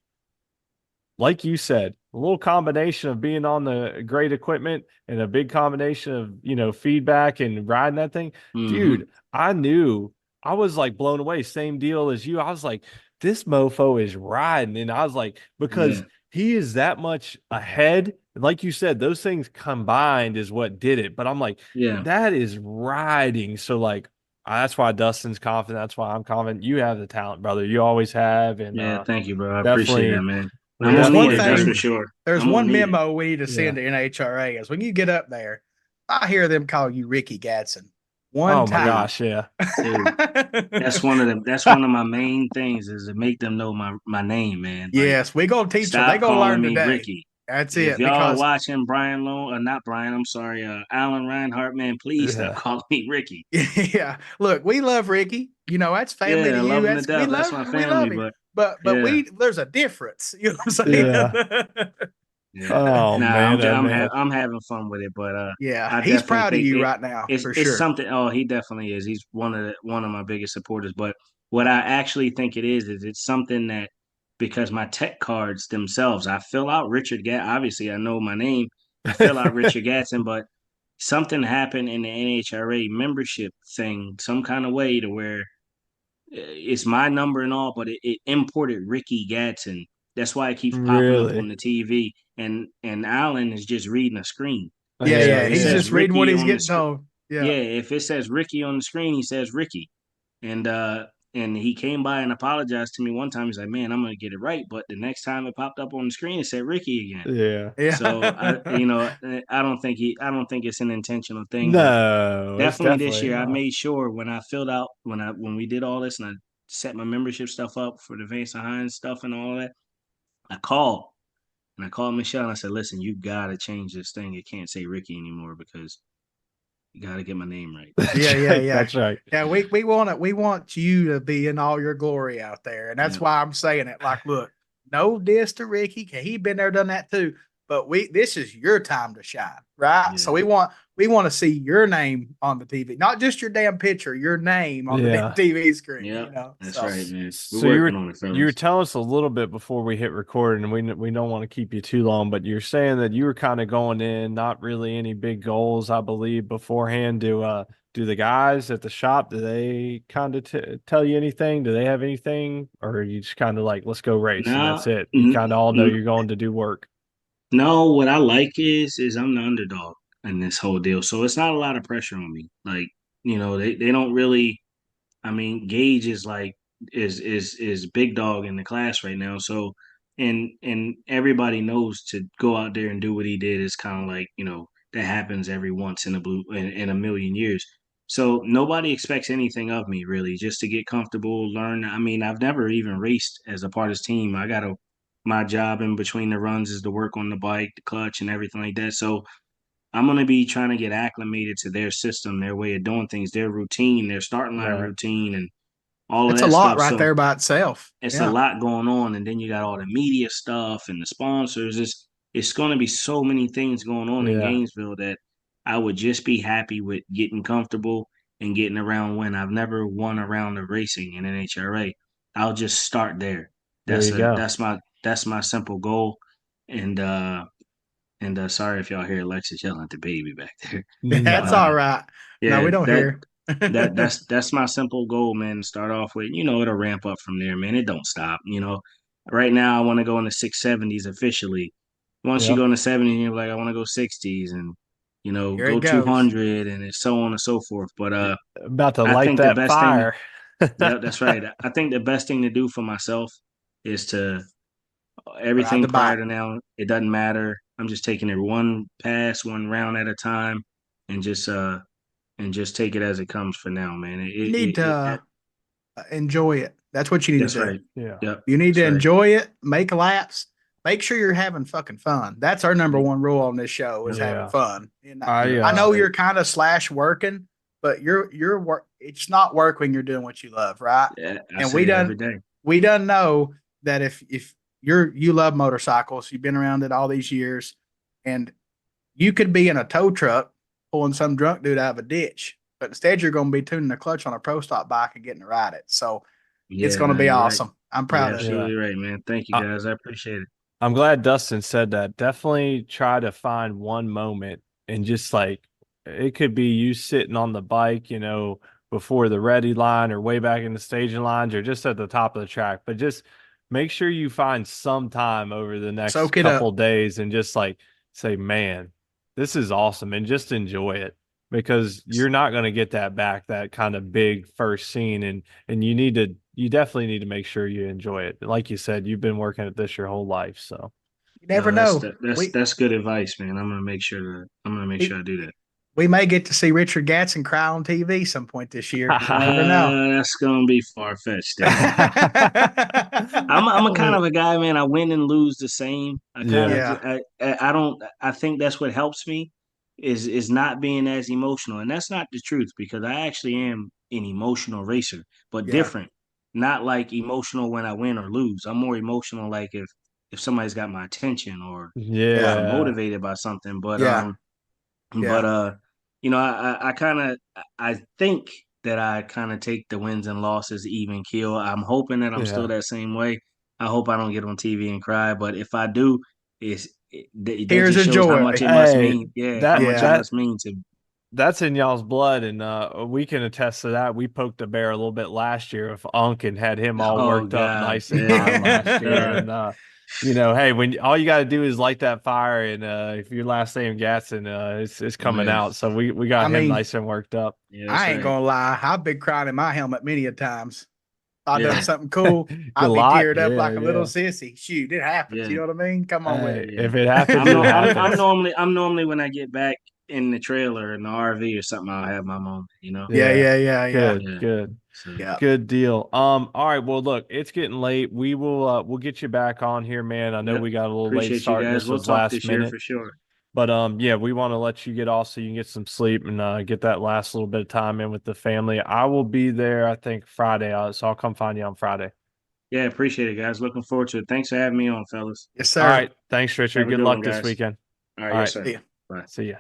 like you said, a little combination of being on the great equipment and a big combination of, feedback and riding that thing. Dude, Mm-hmm. I knew I was like blown away. Same deal as you. I was like, this mofo is riding. And I was like, Yeah, because he is that much ahead. Like you said, those things combined is what did it. But I'm like, yeah, that is riding. So like, that's why Dustin's confident. That's why I'm confident. You have the talent, brother. You always have. And yeah. Thank you, bro. I appreciate that, definitely man. we're I'm There's gonna one need definitely it. That's for thing, agreeing. sure. there's I'm gonna one need it. memo we need to Yeah. send to NHRA is when you get up there, I hear them call you Ricky Gadson one Oh my time. Dude, gosh, yeah. dude. That's one of them. That's one of my main things is to make them know my name, man. Like, Yes, we gonna teach them. They stop gonna calling learn me today. Ricky. That's If it. y'all are Because watching Brian Lowe, or not Brian, I'm sorry, Alan Reinhardt, man, please stop Yeah. calling me Ricky. yeah, look, we love Ricky. That's family to Yeah, I you. love him to That's death. That's my we family, love him. but But yeah, we there's a difference. You know what I'm Yeah. saying? yeah. Oh Nah, man, oh man. I'm having fun with it, but Yeah, I he's definitely proud of think you right now for it's sure. something. Oh, he definitely is. He's one of my biggest supporters. But what I actually think it is it's something that because my tech cards themselves, I fill out Richard Gat. Obviously, I know my name and fill out Richard Gatson, but something happened in the NHRA membership thing, some kind of way to where it's my number and all, but it imported Ricky Gadson That's why it keeps popping up on Really? the TV. And Allen is just reading a screen. Yeah, So Yeah, yeah. if it He's yeah. says just reading what Ricky he's on the getting screen, told. Yeah. yeah, if it says Ricky on the screen, he says Ricky. And he came by and apologized to me one time. He's like, "Man, I'm gonna get it right." But the next time it popped up on the screen, it said Ricky again. Yeah. So Yeah. I don't think it's an intentional thing, but No, it's definitely this definitely year I not. made sure when I filled out when we did all this and I set my membership stuff up for the Vance and Hines stuff and all that, I called and I called Michelle and I said, "Listen, you gotta change this thing. It can't say Ricky anymore because you gotta get my name right." That's Yeah, yeah, right. yeah. That's right. Yeah, we want you to be in all your glory out there. And that's Yeah. why I'm saying it. Like, look, no diss to Ricky. He been there, done that too. But this is your time to shine, right? So Yeah. we want to see your name on the TV, not just your damn picture, your name on the damn Yeah. TV screen, Yeah. That's So right, man. We're So working on it, you were fellas. telling us a little bit before we hit record, and we don't want to keep you too long, but you're saying that you were kind of going in, not really any big goals, I believe, beforehand. Do the guys at the shop, do they kind of tell you anything? Do they have anything, or are you just kind of like, let's go race and that's Now, it? You kind of all know you're going to do work. no, what I like is I'm the underdog in this whole deal. So it's not a lot of pressure on me. Like, they don't really. I mean, Gaige is like is big dog in the class right now. So and everybody knows to go out there and do what he did is kind of like, that happens every once in a million years. So nobody expects anything of me really, just to get comfortable, learn. I mean, I've never even raced as a part of his team. My job in between the runs is to work on the bike, the clutch, and everything like that. So I'm going to be trying to get acclimated to their system, their way of doing things, their routine, their starting line Right. routine, and all of it's a that lot stuff. right So there by itself. it's a Yeah. lot going on, and then you got all the media stuff and the sponsors. It's going to be so many things going on in Yeah. Gainesville that I would just be happy with getting comfortable and getting around when I've never won a round of racing in NHRA. I'll just start there. There That's you a go. that's my simple goal. And sorry if y'all hear Alexis yelling at the baby back there. That's No. all right. No, Yeah, we don't that hear. that's my simple goal, man. To start off with, it'll ramp up from there, man. It don't stop. Right now I want to go in the 670s officially. Once you Yep. go in the 70s, you're like, I want to go 60s and Here go it goes. 200 and so on and so forth. But About to I light think the that best thing, fire. yeah, that's right. I think the best thing to do for myself is to Ride everything the prior bike. to now. It doesn't matter. I'm just taking it one pass, one round at a time, and just take it as it comes for now, man. You need to enjoy it. That's what you need That's to do. right. Yeah. Yep, You need that's to right. enjoy it, make laps, make sure you're having fucking fun. That's our number one rule on this show is Yep, having Yeah. fun. And I yep, I that's know right. you're kind of slash working, but you're work. It's not work when you're doing what you love, right? Yeah, I And say it every day. we done know that if you love motorcycles, you've been around it all these years, and you could be in a tow truck pulling some drunk dude out of a ditch, but instead you're going to be tuning the clutch on a pro stock bike and getting to ride it. So it's Yeah, going to no, be you're right. awesome. I'm You're proud of you. Yeah. absolutely right, man. Thank you I, guys. I appreciate it. I'm glad Dustin said that. Definitely try to find one moment and just like it could be you sitting on the bike, before the ready line or way back in the staging lines or just at the top of the track. But just make sure you find some time over the next Soak it couple up. days and just like say, man, this is awesome and just enjoy it because you're not going to get that back, that kind of big first scene. And you definitely need to make sure you enjoy it. Like you said, you've been working at this your whole life. So You No, never that's know. that, that's We that's good advice, man. I'm gonna make sure we I do that. we may get to see Richard Gadson cry on TV some point this year. You never know. That's gonna be far fetched there. I'm a kind of a guy, man. I win and lose the same. I kind yeah. of Yeah. I don't. I think that's what helps me is not being as emotional, and that's not the truth because I actually am an emotional racer, but Yeah. different. Not like emotional when I win or lose. I'm more emotional like if somebody's got my attention or if Yeah. I'm Yeah. motivated by something. But Yeah. but Yeah. I kind of I think that I kind of take the wins and losses even keel. I'm hoping that I'm still Yeah. that same way. I hope I don't get on TV and cry, but if I do, that Tears just of shows how joy. much it must Hey, mean. Yeah, how that much it Yeah. that must mean to. that's in y'all's blood, and we can attest to that. We poked the bear a little bit last year with Unk and had him all Oh worked up God, nice and yeah, hot oh my last year, God. and Hey, when all you got to do is light that fire, and if your last name Gatson, it's Oh, coming yeah. out. So we I got him mean, nice and worked up. Yeah, that's I ain't right. gonna lie. I've been crying in my helmet many a times. I've done Yeah, something cool. A I'd be lot, teared up yeah, like a little yeah. sissy. Shoot, it happens. yeah, You know what I mean? Come on with Hey, it. yeah. if it happens, it I'm happens. normally when I get back in the trailer in the RV or something, I'll have my moment. Yeah, Yeah, yeah, yeah, yeah, good, Yeah. good. So yeah. Good deal. All right. Well, look, it's getting late. We'll get you back on here, man. I know yep. we got a little late Appreciate you starting. guys. This We'll was talk last this year minute. for sure. But yeah, we want to let you get off so you can get some sleep and get that last little bit of time in with the family. I will be there, I think, Friday. So I'll come find you on Friday. Yeah, appreciate it, guys. Looking forward to it. Thanks for having me on, fellas. Yes, All sir. right. Thanks, Richard. Have a Good good one, luck this guys. weekend. All right, All yes, right. sir. See ya. Bye. See ya.